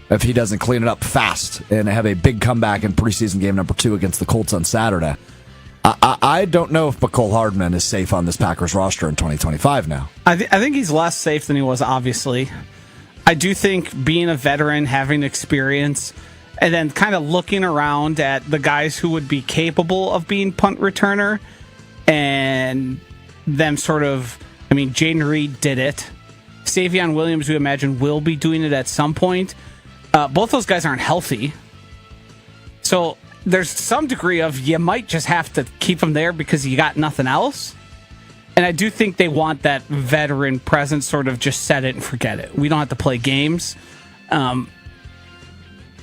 S1: if he doesn't clean it up fast and have a big comeback in preseason game number 2 against the Colts on Saturday. I don't know if Mecole Hardman is safe on this Packers roster in 2025 now.
S2: I think he's less safe than he was, obviously. I do think being a veteran, having experience, and then kind of looking around at the guys who would be capable of being punt returner and them sort of, Jaden Reed did it. Savion Williams, we imagine, will be doing it at some point. Both those guys aren't healthy. So there's some degree of you might just have to keep them there because you got nothing else. And I do think they want that veteran presence, sort of just set it and forget it. We don't have to play games.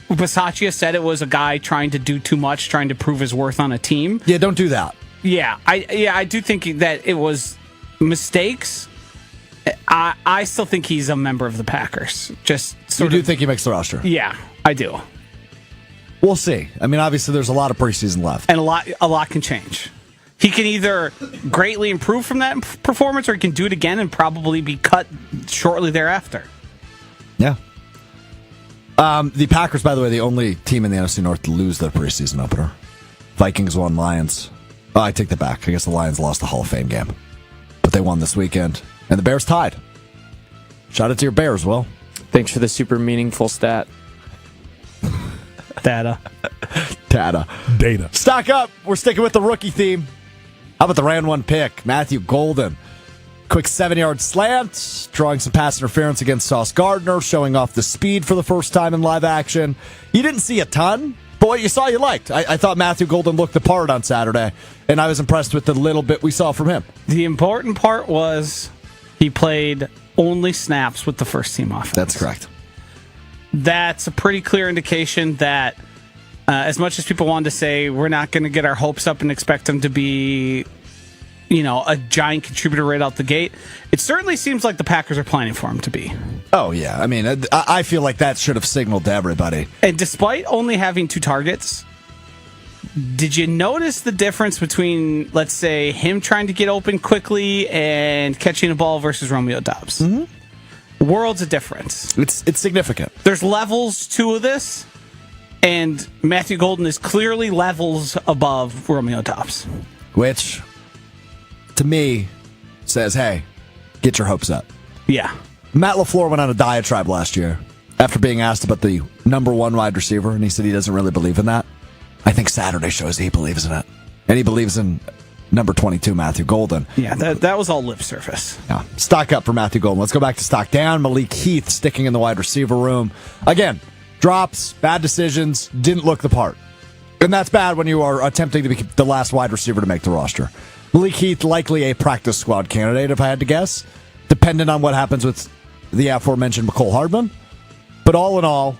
S2: Bisaccia said it was a guy trying to do too much, trying to prove his worth on a team.
S1: Yeah, don't do that.
S2: Yeah, I do think that it was mistakes. I still think he's a member of the Packers. Just sort
S1: you do think he makes the roster?
S2: Yeah, I do.
S1: We'll see. Obviously, there's a lot of preseason left,
S2: and a lot can change. He can either greatly improve from that performance, or he can do it again and probably be cut shortly thereafter.
S1: Yeah. The Packers, by the way, the only team in the NFC North to lose their preseason opener. Vikings won, Lions. Oh, I take that back. I guess the Lions lost the Hall of Fame game. But they won this weekend. And the Bears tied. Shout out to your Bears, Will.
S3: Thanks for the super meaningful stat.
S2: Data.
S4: Data.
S1: Stock up. We're sticking with the rookie theme. How about the round one pick, Matthew Golden? Quick 7-yard slant, drawing some pass interference against Sauce Gardner, showing off the speed for the first time in live action. You didn't see a ton, but what you saw you liked. I thought Matthew Golden looked the part on Saturday, and I was impressed with the little bit we saw from him.
S2: The important part was he played only snaps with the first team offense.
S1: That's correct.
S2: That's a pretty clear indication that as much as people wanted to say we're not going to get our hopes up and expect him to be, a giant contributor right out the gate, it certainly seems like the Packers are planning for him to be.
S1: Oh, yeah. I mean, I feel like that should have signaled to everybody.
S2: And despite only having 2 targets, did you notice the difference between, let's say, him trying to get open quickly and catching a ball versus Romeo Doubs? Mm-hmm. Worlds of difference.
S1: It's significant.
S2: There's levels to this, and Matthew Golden is clearly levels above Romeo Doubs.
S1: Which, to me, says, hey, get your hopes up.
S2: Yeah.
S1: Matt LaFleur went on a diatribe last year after being asked about the number 1 wide receiver, and he said he doesn't really believe in that. I think Saturday shows he believes in it. And he believes in number 22, Matthew Golden.
S2: Yeah, that was all lip service.
S1: Yeah. Stock up for Matthew Golden. Let's go back to stock down. Malik Heath sticking in the wide receiver room. Again, drops, bad decisions, didn't look the part. And that's bad when you are attempting to be the last wide receiver to make the roster. Malik Heath, likely a practice squad candidate, if I had to guess, dependent on what happens with the aforementioned McCole Hardman. But all in all,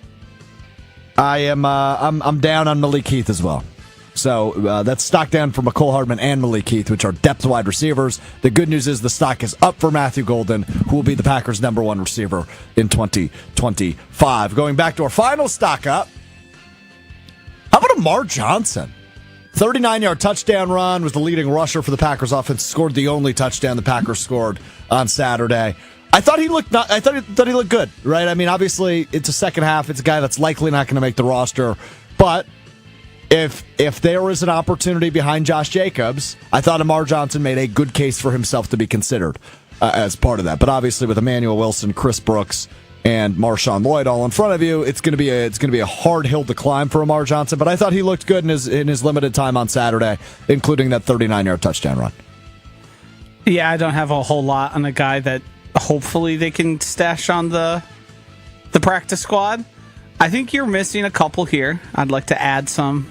S1: I'm down on Malik Heath as well. So that's stock down for McCole Hardman and Malik Heath, which are depth wide receivers. The good news is the stock is up for Matthew Golden, who will be the Packers' number 1 receiver in 2025. Going back to our final stock up, how about Amar Johnson? 39-yard touchdown run, was the leading rusher for the Packers offense, scored the only touchdown the Packers scored on Saturday. I thought he looked good, right? I mean, obviously it's a second half. It's a guy that's likely not going to make the roster, but if there was an opportunity behind Josh Jacobs, I thought Amar Johnson made a good case for himself to be considered as part of that. But obviously with Emmanuel Wilson, Chris Brooks, and Marshawn Lloyd all in front of you, it's going to be a hard hill to climb for Amar Johnson. But I thought he looked good in his limited time on Saturday, including that 39-yard touchdown run.
S2: Yeah, I don't have a whole lot on a guy that hopefully they can stash on the practice squad. I think you're missing a couple here. I'd like to add some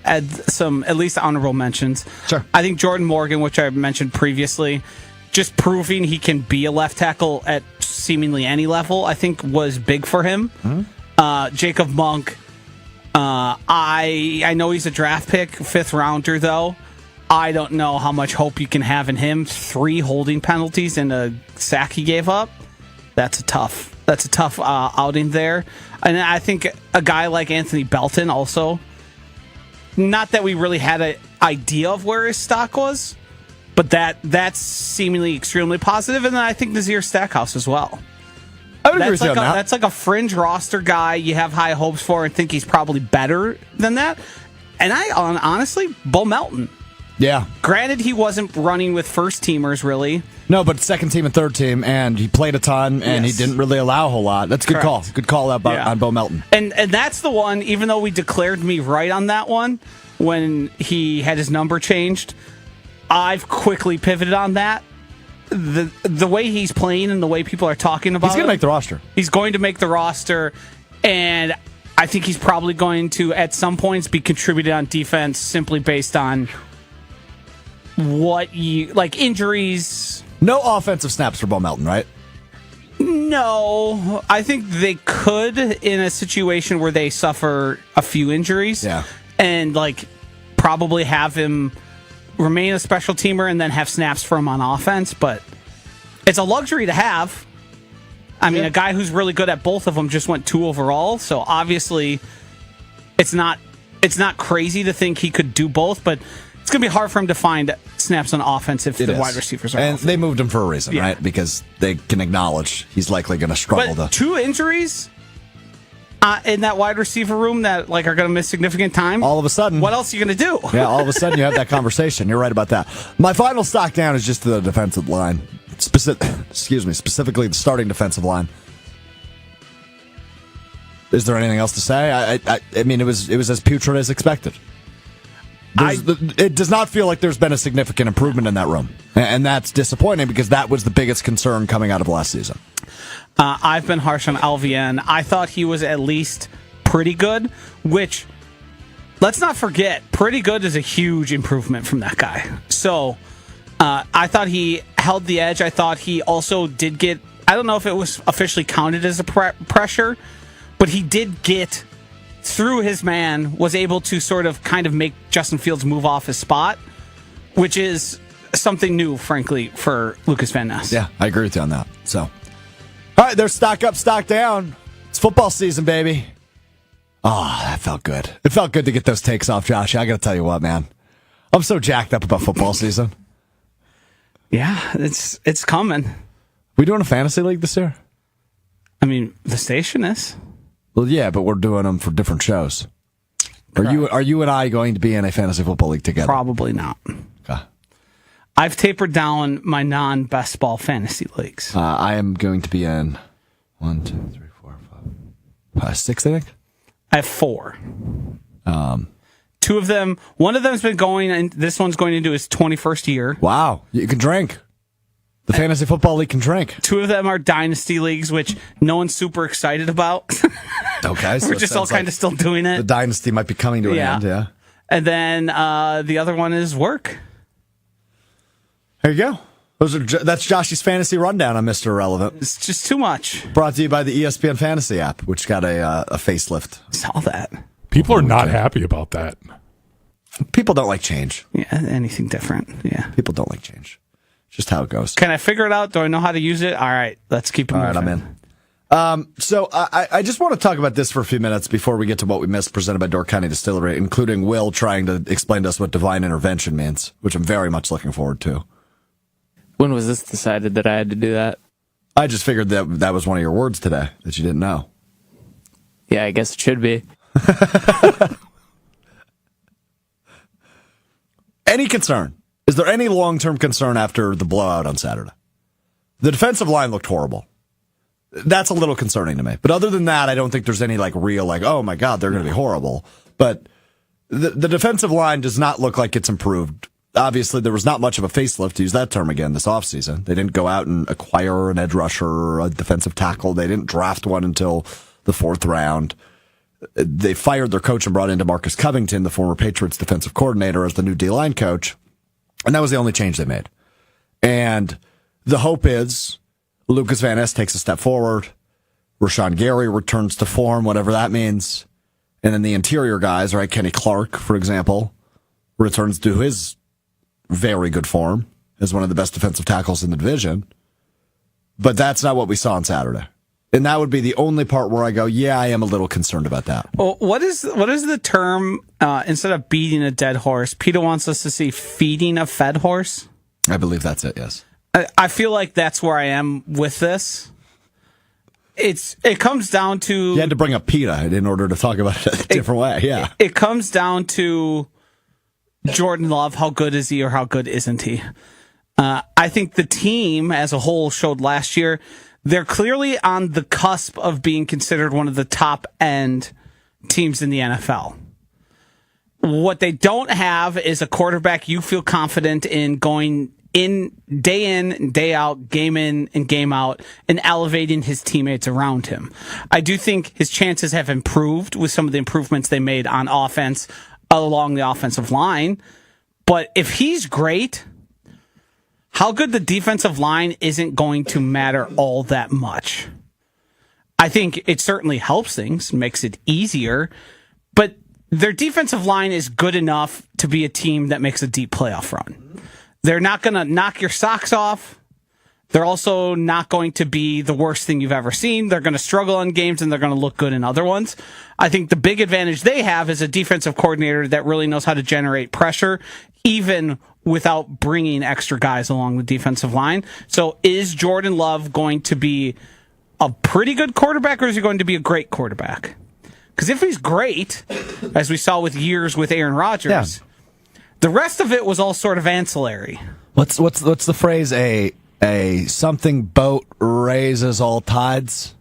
S2: at least honorable mentions.
S1: Sure.
S2: I think Jordan Morgan, which I mentioned previously, just proving he can be a left tackle at seemingly any level, I think was big for him. Mm-hmm. Jacob Monk, I know he's a draft pick, 5th rounder though. I don't know how much hope you can have in him. 3 holding penalties and a sack he gave up. That's a tough outing there. And I think a guy like Anthony Belton also, not that we really had an idea of where his stock was, but that's seemingly extremely positive. And then I think Nazir Stackhouse as well.
S1: I would agree with you on that.
S2: That's like a fringe roster guy you have high hopes for and think he's probably better than that. And honestly, Bo Melton.
S1: Yeah.
S2: Granted, he wasn't running with first teamers, really.
S1: No, but second team and third team, and he played a ton, and He didn't really allow a whole lot. That's a good call. Good call out on Bo Melton.
S2: And that's the one, even though we declared me right on that one when he had his number changed, I've quickly pivoted on that. The way he's playing and the way people are talking about
S1: he's going to make the roster.
S2: He's going to make the roster, and I think he's probably going to, at some points, be contributed on defense simply based on injuries.
S1: No offensive snaps for Bo Melton, right?
S2: No. I think they could in a situation where they suffer a few injuries.
S1: Yeah.
S2: And, probably have him remain a special teamer and then have snaps for him on offense. But it's a luxury to have. I mean, a guy who's really good at both of them just went 2 overall. So, obviously, it's not crazy to think he could do both, but it's going to be hard for him to find snaps on offense if the wide receivers are
S1: And
S2: healthy.
S1: they moved him for a reason, right? Because they can acknowledge he's likely going to struggle.
S2: But 2 injuries in that wide receiver room that are going to miss significant time.
S1: All of a sudden.
S2: What else are you going to do?
S1: Yeah, all of a sudden you have that conversation. You're right about that. My final stock down is just the defensive line. Specifically the starting defensive line. Is there anything else to say? I mean, it was as putrid as expected. It does not feel like there's been a significant improvement in that room, and that's disappointing because that was the biggest concern coming out of last season.
S2: I've been harsh on LVN. I thought he was at least pretty good, which, let's not forget, pretty good is a huge improvement from that guy. So I thought he held the edge. I thought he also did get, I don't know if it was officially counted as a pressure, but he did get through his man, was able to sort of kind of make Justin Fields move off his spot, which is something new, frankly, for Lucas Van Ness.
S1: Yeah, I agree with you on that. So, all right, there's stock up, stock down. It's football season, baby. Oh, that felt good. It felt good to get those takes off, Josh. I got to tell you what, man. I'm so jacked up about football season.
S2: Yeah, it's coming.
S1: We doing a fantasy league this year?
S2: I mean, the station is.
S1: Well, yeah, but we're doing them for different shows. Are you and I going to be in a fantasy football league together?
S2: Probably not.
S1: Okay.
S2: I've tapered down my non-best ball fantasy leagues.
S1: I am going to be in 1, 2, 3, 4, 5, 6, I think.
S2: I have 4. Two of them, one of them's been going, and this one's going into his 21st year.
S1: Wow, you can drink. The fantasy football league can drink.
S2: 2 of them are dynasty leagues, which no one's super excited about.
S1: Okay, so
S2: we're just all kind of still doing it.
S1: The dynasty might be coming to an end, yeah.
S2: And then the other one is work.
S1: There you go. That's Josh's fantasy rundown on Mr. Irrelevant.
S2: It's just too much.
S1: Brought to you by the ESPN Fantasy app, which got a facelift.
S2: Saw that.
S4: People are not happy about that.
S1: People don't like change.
S2: Yeah, anything different. Yeah.
S1: People don't like change. Just how it goes.
S2: Can I figure it out? Do I know how to use it? All right, let's keep it moving.
S1: All right, I'm in. So I just want to talk about this for a few minutes before we get to what we missed presented by Door County Distillery, including Will trying to explain to us what divine intervention means, which I'm very much looking forward to.
S3: When was this decided that I had to do that?
S1: I just figured that was one of your words today that you didn't know.
S3: Yeah, I guess it should be.
S1: Any concern? Is there any long-term concern after the blowout on Saturday? The defensive line looked horrible. That's a little concerning to me. But other than that, I don't think there's any real oh my God, they're going to be horrible. But the defensive line does not look like it's improved. Obviously, there was not much of a facelift, to use that term again, this offseason. They didn't go out and acquire an edge rusher or a defensive tackle. They didn't draft one until the 4th round. They fired their coach and brought in DeMarcus Covington, the former Patriots defensive coordinator, as the new D-line coach. And that was the only change they made. And the hope is Lucas Van Ness takes a step forward. Rashawn Gary returns to form, whatever that means. And then the interior guys, right? Kenny Clark, for example, returns to his very good form as one of the best defensive tackles in the division. But that's not what we saw on Saturday. And that would be the only part where I go, yeah, I am a little concerned about that.
S2: Well, what is the term, instead of beating a dead horse, Peter wants us to see feeding a fed horse?
S1: I believe that's it, yes.
S2: I feel like that's where I am with this. It comes down to...
S1: You had to bring up PETA in order to talk about it a different way, yeah.
S2: It comes down to Jordan Love, how good is he or how good isn't he? I think the team as a whole showed last year... They're clearly on the cusp of being considered one of the top-end teams in the NFL. What they don't have is a quarterback you feel confident in going in, day out, game in and game out, and elevating his teammates around him. I do think his chances have improved with some of the improvements they made on offense along the offensive line. But if he's great... How good the defensive line isn't going to matter all that much. I think it certainly helps things, makes it easier, but their defensive line is good enough to be a team that makes a deep playoff run. They're not going to knock your socks off. They're also not going to be the worst thing you've ever seen. They're going to struggle in games and they're going to look good in other ones. I think the big advantage they have is a defensive coordinator that really knows how to generate pressure, even without bringing extra guys along the defensive line. So is Jordan Love going to be a pretty good quarterback or is he going to be a great quarterback? Because if he's great, as we saw with years with Aaron Rodgers, the rest of it was all sort of ancillary.
S1: What's the phrase? A something boat raises all tides.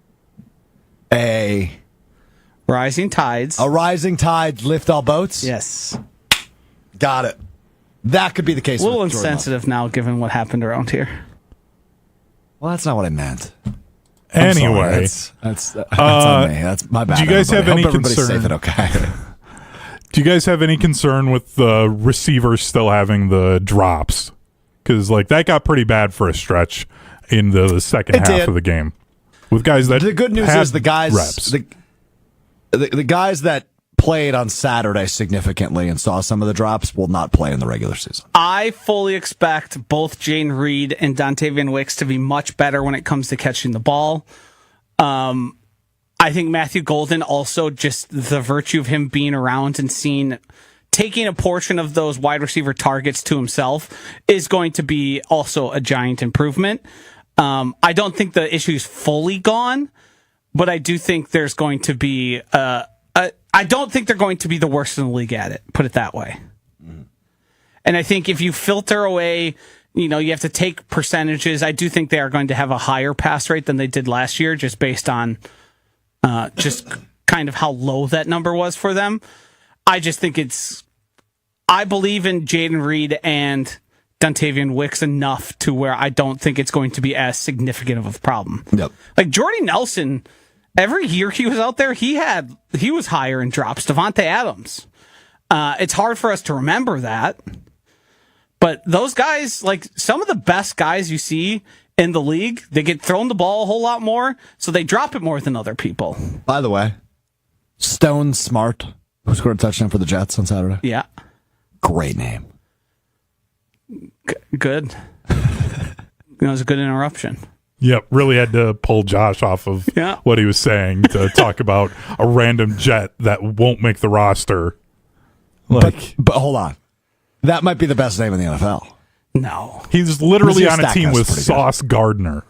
S2: Rising tides.
S1: A rising tide lift all boats?
S2: Yes.
S1: Got it. That could be the case.
S2: A little
S1: with Jordan
S2: insensitive now, given what happened around here.
S1: Well, that's not what I meant.
S4: Anyway,
S1: that's on me. That's my bad.
S4: Do you guys
S1: everybody.
S4: have any
S1: Hope everybody's
S4: concern?
S1: safe and okay.
S4: Do you guys have any concern with the receivers still having the drops? Because that got pretty bad for a stretch in the second half
S1: did.
S4: of the game. With guys that
S1: The good news
S4: had
S1: is the guys,
S4: reps.
S1: the guys that played on Saturday significantly and saw some of the drops will not play in the regular season.
S2: I fully expect both Jane Reed and Dontavian Wicks to be much better when it comes to catching the ball. I think Matthew Golden also, just the virtue of him being around and taking a portion of those wide receiver targets to himself is going to be also a giant improvement. I don't think the issue's fully gone, but I do think there's going to be I don't think they're going to be the worst in the league at it, put it that way. And I think if you filter away, you have to take percentages. I do think they are going to have a higher pass rate than they did last year, just based on just kind of how low that number was for them. I just think I believe in Jaden Reed and Dontavian Wicks enough to where I don't think it's going to be as significant of a problem.
S1: Yep.
S2: Like Jordy Nelson, every year he was out there, he was higher in drops. Devontae Adams. It's hard for us to remember that. But those guys, some of the best guys you see in the league, they get thrown the ball a whole lot more, so they drop it more than other people.
S1: By the way, Stone Smart, who scored a touchdown for the Jets on Saturday.
S2: Yeah.
S1: Great name.
S2: Good. It was a good interruption.
S4: Yep, really had to pull Josh off of what he was saying to talk about a random Jet that won't make the roster.
S1: But hold on. That might be the best name in the NFL.
S2: No.
S4: He's literally on a
S1: Stat
S4: team
S1: guy's
S4: with
S1: pretty
S4: Sauce Gardner.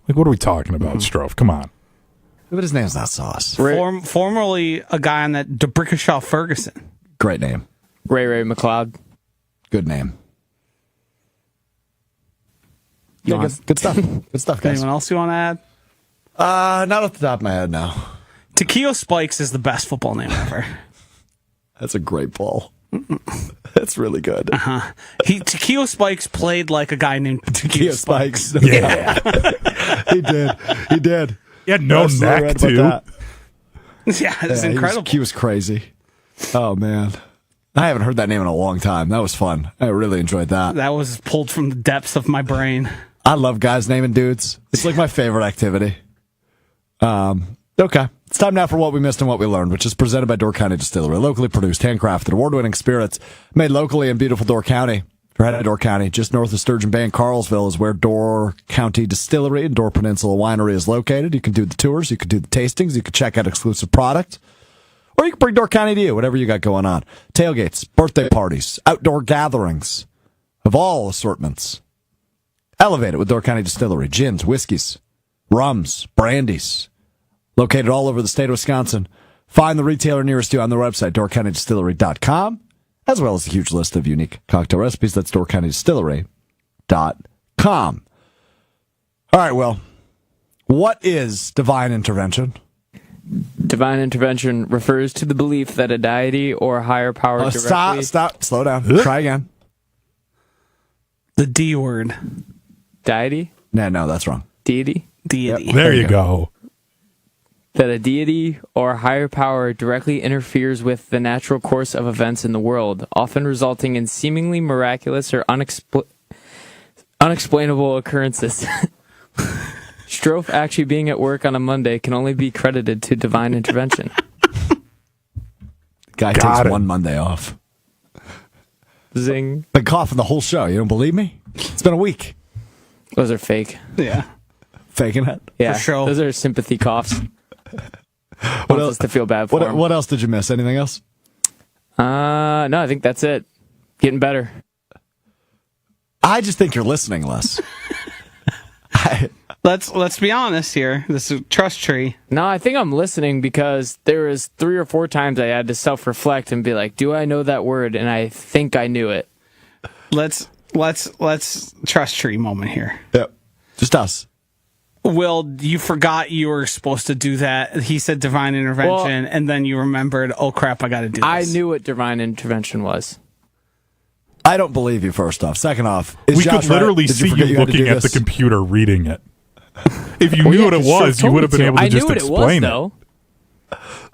S4: What are we talking about, Strouf? Come on.
S1: But his name's not Sauce.
S2: Formerly a guy on that DeBrickashaw Ferguson.
S1: Great name.
S3: Ray McLeod.
S1: Good name. Yeah, good stuff. Good stuff, guys.
S2: Anyone else you want to add?
S1: Not off the top of my head, no.
S2: Takeo Spikes is the best football name ever.
S1: That's a great ball. That's really good.
S2: Takeo Spikes played like a guy named
S1: Takeo Spikes.
S4: Yeah.
S1: He did.
S4: He had no neck, too.
S2: Yeah, it's incredible.
S1: He was crazy. Oh, man. I haven't heard that name in a long time. That was fun. I really enjoyed that.
S2: That was pulled from the depths of my brain.
S1: I love guys naming dudes. It's like my favorite activity. Okay. It's time now for what we missed and what we learned, which is presented by Door County Distillery. Locally produced, handcrafted, award-winning spirits made locally in beautiful Door County. If you're headed to Door County, just north of Sturgeon Bay and Carlsville is where Door County Distillery and Door Peninsula Winery is located. You can do the tours, you can do the tastings, you can check out exclusive product, or you can bring Door County to you, whatever you got going on. Tailgates, birthday parties, outdoor gatherings of all assortments. Elevate it with Door County Distillery. Gins, whiskeys, rums, brandies. Located all over the state of Wisconsin. Find the retailer nearest you on their website, doorcountydistillery.com, as well as a huge list of unique cocktail recipes. That's doorcountydistillery.com. All right, Will. What is divine intervention?
S3: Divine intervention refers to the belief that a deity or higher power directly...
S1: Stop. Slow down. Try again.
S2: The D word.
S3: Deity?
S1: No, that's wrong.
S3: Deity?
S2: Deity.
S1: Yep.
S4: There you go.
S3: That a deity or higher power directly interferes with the natural course of events in the world, often resulting in seemingly miraculous or unexplainable occurrences. Strouf actually being at work on a Monday can only be credited to divine intervention.
S1: Guy
S4: Got
S1: takes
S4: it.
S1: one Monday off.
S3: Zing.
S1: Been coughing the whole show. You don't believe me? It's been a week.
S3: Those are fake.
S2: Yeah.
S1: Faking it.
S3: Yeah,
S2: For sure.
S3: Those are sympathy coughs. Wants us to feel bad for him.
S1: What else did you miss? Anything else?
S3: No, I think that's it. Getting better.
S1: I just think you're listening less.
S2: Let's be honest here. This is trust tree.
S3: No, I think I'm listening because there was 3 or 4 times I had to self-reflect and be like, do I know that word? And I think I knew it.
S2: Let's trust tree moment here.
S1: Yep. Just us.
S2: Will, you forgot you were supposed to do that. He said divine intervention, and then you remembered, oh crap, I got to do this.
S3: I knew what divine intervention was.
S1: I don't believe you, first off. Second off, is
S4: We
S1: Josh
S4: could literally
S1: right? Did
S4: see
S1: forget
S4: you
S1: had to
S4: looking
S1: do
S4: at the
S1: this?
S4: computer reading it. If you knew what it was, you would have been able to just explain it.
S3: Though,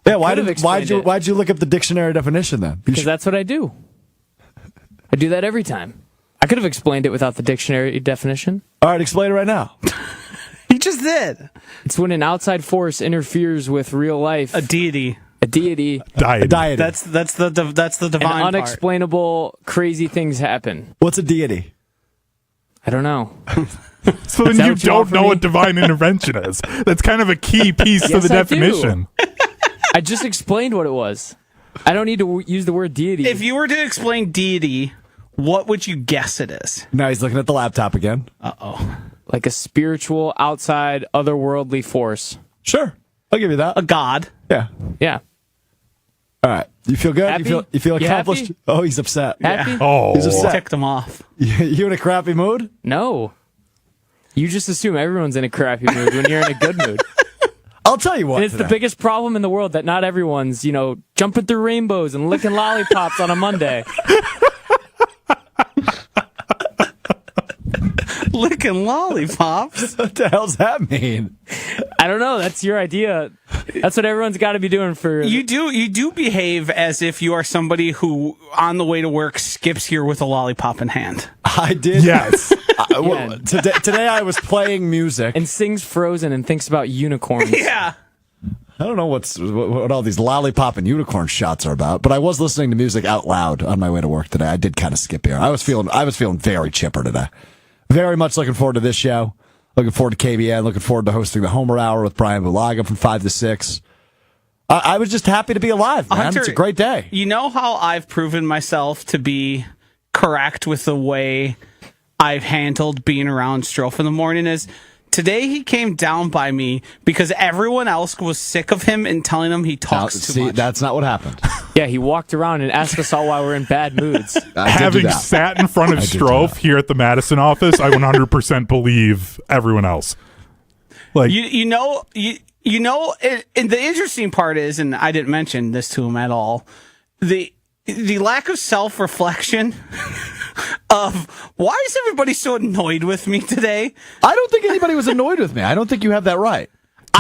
S1: Yeah, why'd
S3: explained
S1: you
S3: it.
S1: why'd you look up the dictionary definition then?
S3: because that's what I do. I do that every time. I could have explained it without the dictionary definition.
S1: All right, explain it right now.
S2: He just did.
S3: It's when an outside force interferes with real life,
S2: A deity.
S3: a deity,
S4: Diet.
S1: Deity.
S2: That's the
S3: and
S2: divine part.
S3: unexplainable, crazy things happen.
S1: What's a deity?
S3: I don't know.
S4: So then
S3: that
S4: you
S3: what you want
S4: don't
S3: from
S4: know
S3: me?
S4: what divine intervention is. That's kind of a key piece to
S3: Yes,
S4: the
S3: I do.
S4: definition.
S3: I just explained what it was. I don't need to use the word deity.
S2: If you were to explain deity, what would you guess it is?
S1: Now he's looking at the laptop again.
S3: Like a spiritual, outside, otherworldly force.
S1: Sure, I'll give you that.
S2: A god.
S1: Yeah.
S3: Yeah.
S1: All right. You feel good?
S3: Happy?
S1: You feel
S3: You
S1: accomplished?
S3: happy?
S1: Oh, he's upset.
S3: Happy?
S4: Oh,
S1: He's upset.
S2: Ticked him off.
S1: You in a crappy mood?
S3: No. You just assume everyone's in a crappy mood when you're in a good mood.
S1: I'll tell you what.
S3: And it's the
S1: today.
S3: biggest problem in the world that not everyone's, jumping through rainbows and licking lollipops on a Monday.
S2: Licking lollipops.
S1: What the hell's that mean?
S3: I don't know. That's your idea. That's what everyone's got to be doing for.
S2: You do behave as if you are somebody who, on the way to work, skips here with a lollipop in hand.
S1: I did.
S4: yes.
S3: Yeah.
S1: Today I was playing music.
S3: And sings Frozen and thinks about unicorns.
S2: Yeah.
S1: I don't know what all these lollipop and unicorn shots are about, but I was listening to music out loud on my way to work today. I did kind of skip here. I was feeling very chipper today. Very much looking forward to this show. Looking forward to KBN. Looking forward to hosting the Homer Hour with Brian Bulaga from 5 to 6. I was just happy to be alive, man.
S2: Hunter,
S1: it's a great day.
S2: You know how I've proven myself to be correct with the way I've handled being around Strouf in the morning is today he came down by me because everyone else was sick of him and telling him he talks too much.
S1: That's not what happened.
S3: Yeah, he walked around and asked us all why we're in bad moods.
S1: I did do
S4: Having
S1: that.
S4: sat in front of
S1: I did do
S4: Strouf
S1: that.
S4: here at the Madison office, I 100% believe everyone else. Like,
S2: You know, and the interesting part is, and I didn't mention this to him at all, the lack of self-reflection of why is everybody so annoyed with me today?
S1: I don't think anybody was annoyed with me. I don't think you have that right.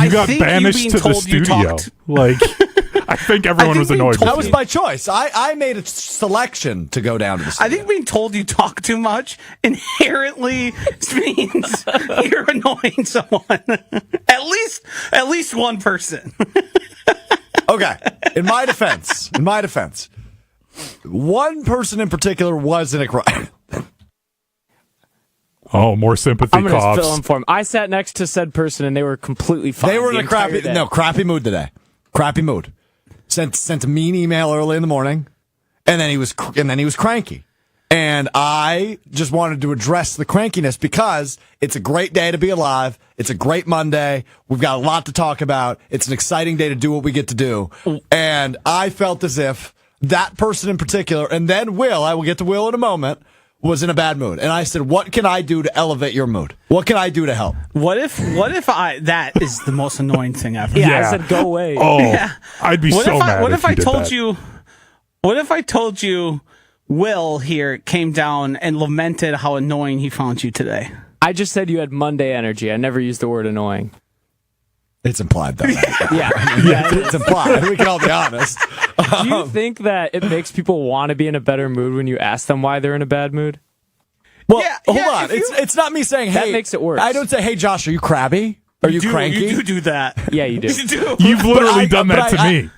S4: you got
S2: think you
S4: banished
S2: being
S4: to the
S2: told you
S4: studio.
S2: talked-
S4: Like, I think everyone
S2: think
S4: was
S2: being
S4: annoyed
S2: told-
S4: with
S1: That was
S4: you.
S1: by choice. I made a selection to go down to the
S2: I
S1: studio.
S2: think being told you talk too much inherently means you're annoying someone. At least one person.
S1: Okay. In my defense, one person in particular was in a cry.
S4: Oh, more sympathy
S3: I'm going to
S4: coughs.
S3: fill in for him. I sat next to said person and they were completely fine.
S1: They were in
S3: the
S1: a crappy
S3: entire day.
S1: crappy mood today. Crappy mood. Sent a mean email early in the morning, and then he was cranky. And I just wanted to address the crankiness because it's a great day to be alive. It's a great Monday. We've got a lot to talk about. It's an exciting day to do what we get to do. And I felt as if that person in particular, and then Will, I will get to Will in a moment, was in a bad mood. And I said, what can I do to elevate your mood? What can I do to help?
S2: What if that is the most annoying thing ever?
S3: Yeah,
S4: Yeah.
S3: I said go away.
S4: Oh,
S2: Yeah.
S4: I'd be so mad.
S2: What if I
S4: did
S2: told
S4: that.
S2: you? What if I told you? Will here came down and lamented how annoying he found you today.
S3: I just said you had Monday energy. I never used the word annoying.
S1: It's implied, though.
S3: Yeah.
S1: It's implied. We can all be honest.
S3: Do you think that it makes people want to be in a better mood when you ask them why they're in a bad mood?
S1: Well,
S2: Yeah,
S1: hold
S2: yeah,
S1: on.
S2: if you-
S1: It's not me saying, hey.
S3: That makes it worse.
S1: I don't say, hey, Josh, are you crabby? Are you cranky?
S2: You do that.
S3: Yeah, you do.
S2: You do.
S4: You've literally done
S1: but
S4: that to
S1: I-
S4: me.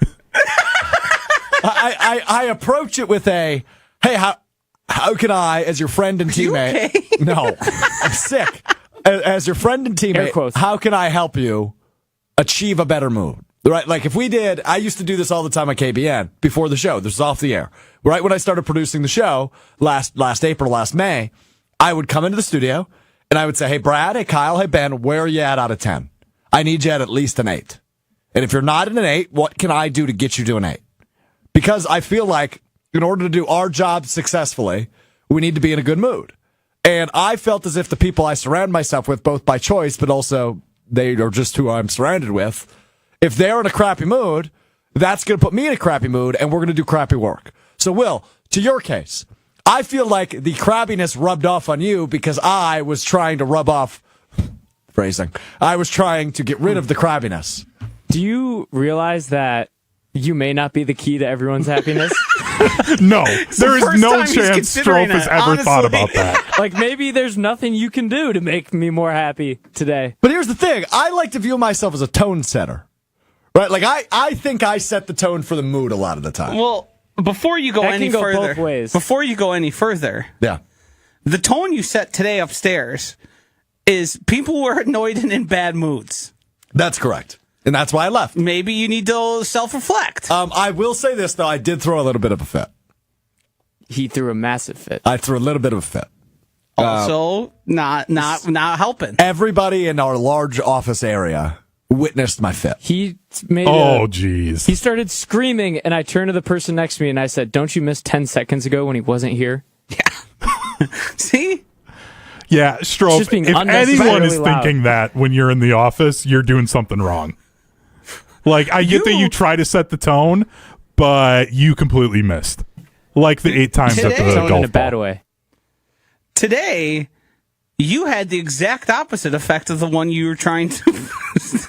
S1: I approach it with a, hey, how can I, as your friend and teammate?
S2: okay?
S1: No, I'm sick. As your friend and
S3: Air
S1: teammate,
S3: quotes.
S1: how can I help you achieve a better mood? Right? Like if we did, I used to do this all the time on KBN before the show. This is off the air. Right when I started producing the show last April, last May, I would come into the studio and I would say, hey, Brad, hey, Kyle, hey, Ben, where are you at out of 10? I need you at least an 8. And if you're not at an 8, what can I do to get you to an 8? Because I feel like in order to do our job successfully, we need to be in a good mood. And I felt as if the people I surround myself with, both by choice, but also they are just who I'm surrounded with. If they're in a crappy mood, that's going to put me in a crappy mood, and we're going to do crappy work. So, Will, to your case, I feel like the crabbiness rubbed off on you because I was trying to rub off, phrasing, I was trying to get rid of the crabbiness.
S3: Do you realize that you may not be the key to everyone's happiness?
S4: No, there is
S2: first
S4: no
S2: time he's
S4: chance
S2: considering
S4: Strouf has
S2: it,
S4: ever thought
S2: honestly.
S4: about that.
S3: Like, maybe there's nothing you can do to make me more happy today.
S1: But here's the thing. I like to view myself as a tone setter. Right? Like, I think I set the tone for the mood a lot of the time.
S2: Well, before you go
S3: That
S2: any
S3: can go
S2: further,
S3: both ways.
S2: before you go any further,
S1: Yeah.
S2: the tone you set today upstairs is people were annoyed and in bad moods.
S1: That's correct. And that's why I left.
S2: Maybe you need to self-reflect.
S1: I will say this, though. I did throw a little bit of a fit.
S3: He threw a massive fit.
S1: I threw a little bit of a fit.
S2: Also, not helping.
S1: Everybody in our large office area witnessed my fit.
S3: He made
S4: Oh,
S3: a,
S4: jeez.
S3: he started screaming, and I turned to the person next to me and I said, "Don't you miss 10 seconds ago when he wasn't here?"
S2: See?
S4: Yeah, Strouf,
S3: just being
S4: if anyone
S3: unnecessarily
S4: is
S3: loud.
S4: thinking that when you're in the office, you're doing something wrong. Like, I get that you try to set the tone, but you completely missed. Like the 8 times at the
S2: Today-
S3: Tone
S4: golf
S3: in a bad
S4: ball.
S3: way.
S2: Today, you had the exact opposite effect of the one you were trying to.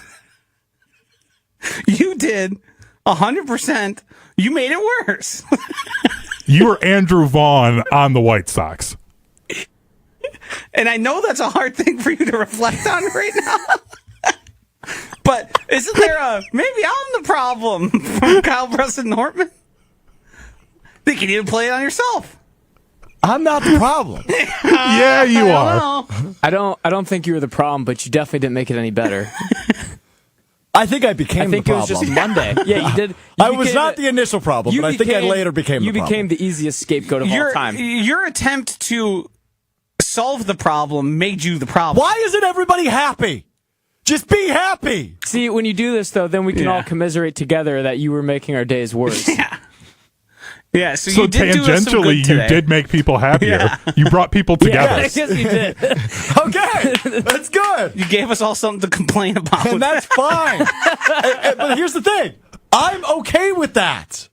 S2: You did 100%. You made it worse.
S4: You were Andrew Vaughn on the White Sox.
S2: And I know that's a hard thing for you to reflect on right now. But isn't there a maybe I'm the problem from Kyle Preston Nortman? Think you need to play it on yourself.
S1: I'm not the problem.
S4: Yeah, you are.
S2: Oh.
S3: I don't think you were the problem, but you definitely didn't make it any better.
S1: I think I became
S3: I think
S1: the
S3: it was
S1: problem.
S3: just Monday. Yeah, you did. You
S1: I was
S3: became
S1: not the initial problem,
S3: you
S1: but I think I
S3: became-
S1: later became the
S3: You
S1: problem.
S3: became the easiest scapegoat of all time.
S2: Your attempt to solve the problem made you the problem.
S1: Why isn't everybody happy? Just be happy.
S3: See, when you do this, though, then we can
S2: Yeah.
S3: all commiserate together that you were making our days worse.
S2: Yeah. Yeah, so
S4: So
S2: you did do us some
S4: tangentially,
S2: good
S4: you
S2: today.
S4: did make people happier.
S2: Yeah.
S4: You brought people
S3: Yeah,
S4: together.
S3: I guess you did.
S1: Okay, that's good.
S2: You gave us all something to complain about.
S1: And that's fine. But here's the thing. I'm okay with that.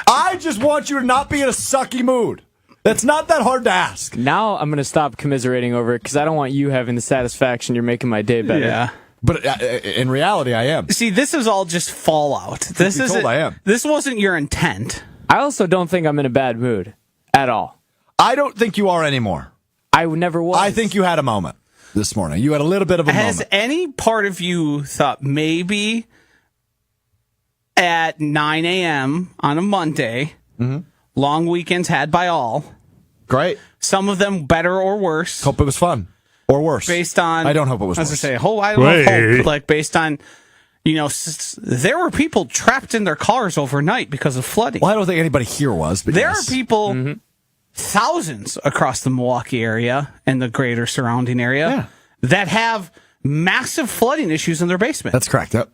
S1: I just want you to not be in a sucky mood. That's not that hard to ask.
S3: Now I'm going to stop commiserating over it because I don't want you having the satisfaction you're making my day better.
S2: Yeah.
S1: But in reality, I am.
S2: See, this is all just fallout. This
S1: be
S2: is
S1: told I am.
S2: This wasn't your intent.
S3: I also don't think I'm in a bad mood at all.
S1: I don't think you are anymore.
S3: I never was.
S1: I think you had a moment this morning. You had a little bit of a
S2: Has
S1: moment.
S2: any part of you thought maybe at 9 a.m. on a Monday, long weekends had by all,
S1: Great.
S2: some of them better or worse,
S1: Hope it was fun. Or worse.
S2: based on...
S1: I don't hope it was
S2: As I
S1: worse.
S2: say, I don't
S4: Wait.
S2: hope, like based on, there were people trapped in their cars overnight because of flooding.
S1: Well, I don't think anybody here was. But
S2: There
S1: yes.
S2: are people, thousands across the Milwaukee area and the greater surrounding area,
S1: Yeah.
S2: that have massive flooding issues in their basement.
S1: That's correct. Yep.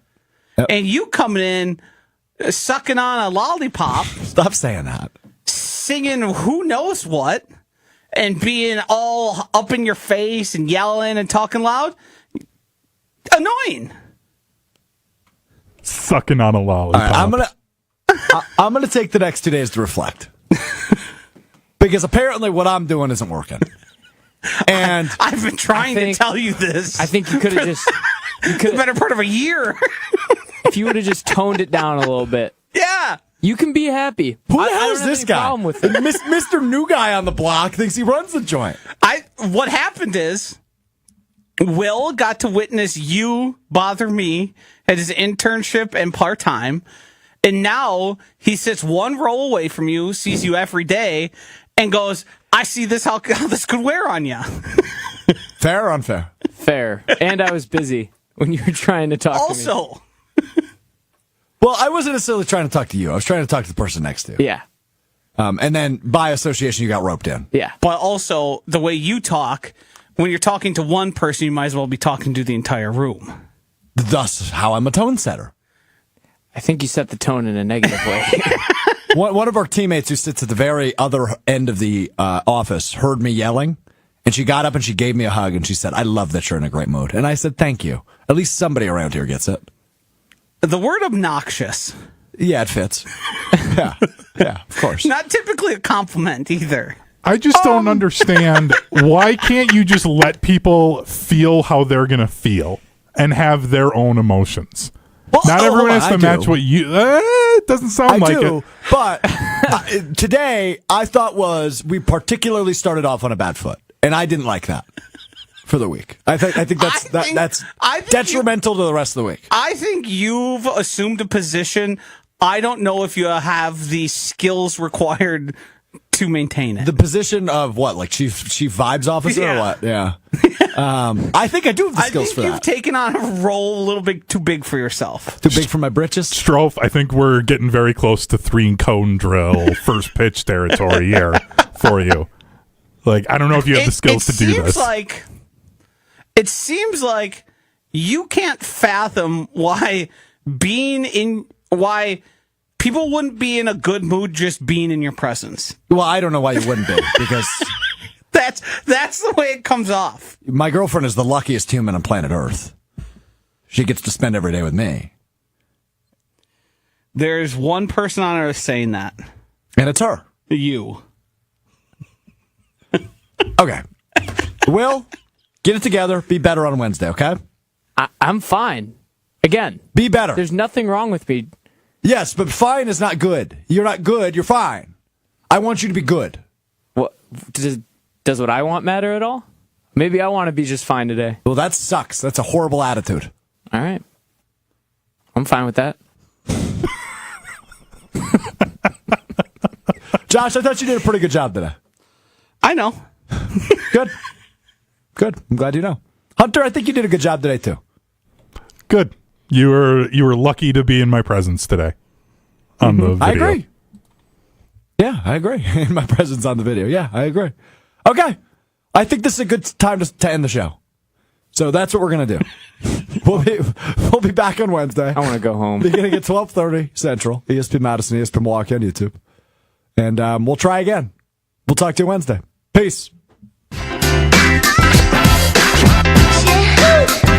S2: And you coming in, sucking on a lollipop,
S1: Stop saying that.
S2: singing who knows what, and being all up in your face and yelling and talking loud, annoying.
S4: Sucking on a lollipop.
S1: All right, I'm gonna take the next 2 days to reflect. Because apparently what I'm doing isn't working. And
S2: I've been trying to
S3: think-
S2: tell you this.
S3: I think you could have just. You
S2: the
S3: could,
S2: better part of a year.
S3: if you would have just toned it down a little bit,
S2: Yeah.
S3: you can be happy.
S1: who the
S3: I
S1: hell
S3: don't
S1: is
S3: have
S1: this
S3: any
S1: guy?
S3: problem with it.
S1: Mr. New Guy on the block thinks he runs the joint.
S2: What happened is Will got to witness you bother me at his internship and part-time, and now he sits one row away from you, sees you every day, and goes, I see this, how this could wear on you.
S1: Fair or unfair?
S3: Fair. And I was busy when you were trying to talk to me.
S2: Also,
S1: Well, I wasn't necessarily trying to talk to you. I was trying to talk to the person next to you.
S3: Yeah.
S1: And then by association, you got roped in.
S3: Yeah.
S2: but also the way you talk, when you're talking to one person, you might as well be talking to the entire room.
S1: Thus, how I'm a tone setter.
S3: I think you set the tone in a negative way.
S1: One of our teammates who sits at the very other end of the office heard me yelling And she got up and she gave me a hug and she said, I love that you're in a great mood. And I said, thank you. At least somebody around here gets it.
S2: The word obnoxious.
S1: Yeah, it fits. Yeah, of course.
S2: Not typically a compliment either.
S4: I just don't understand, why can't you just let people feel how they're going to feel and have their own emotions?
S1: Well,
S4: Not everyone has to match
S1: do.
S4: what you... it doesn't sound like it.
S1: But today, I thought we particularly started off on a bad foot. And I didn't like that for the week. I think that's detrimental to the rest of the week.
S2: I think you've assumed a position. I don't know if you have the skills required to maintain it.
S1: The position of what, like chief vibes officer or what? Yeah. I think I do have the skills for that.
S2: You've taken on a role a little bit too big for yourself.
S1: Too big for my britches?
S4: Strouf, I think we're getting very close to 3-cone drill, first pitch territory here for you. Like, I don't know if you have the skills to do this.
S2: It seems like you can't fathom why people wouldn't be in a good mood just being in your presence.
S1: Well, I don't know why you wouldn't be, because
S2: that's the way it comes off.
S1: my girlfriend is the luckiest human on planet Earth. She gets to spend every day with me.
S2: There's one person on earth saying that.
S1: And it's her.
S2: You.
S1: Okay. Will, get it together. Be better on Wednesday, okay?
S3: I'm fine. Again,
S1: Be better.
S3: there's nothing wrong with me.
S1: Yes, but fine is not good. You're not good. You're fine. I want you to be good.
S3: What does what I want matter at all? Maybe I want to be just fine today.
S1: Well, that sucks. That's a horrible attitude.
S3: All right. I'm fine with that.
S1: Josh, I thought you did a pretty good job today.
S2: I know.
S1: Good. I'm glad you know. Hunter, I think you did a good job today, too.
S4: Good. You were lucky to be in my presence today on the video.
S1: I agree. Yeah, I agree. In my presence on the video. Yeah, I agree. Okay. I think this is a good time to end the show. So that's what we're going to do. We'll be back on Wednesday.
S3: I want to go home.
S1: Beginning at 12:30 Central, ESPN Madison, ESPN Milwaukee on YouTube. And we'll try again. We'll talk to you Wednesday. Peace.
S6: Yeah.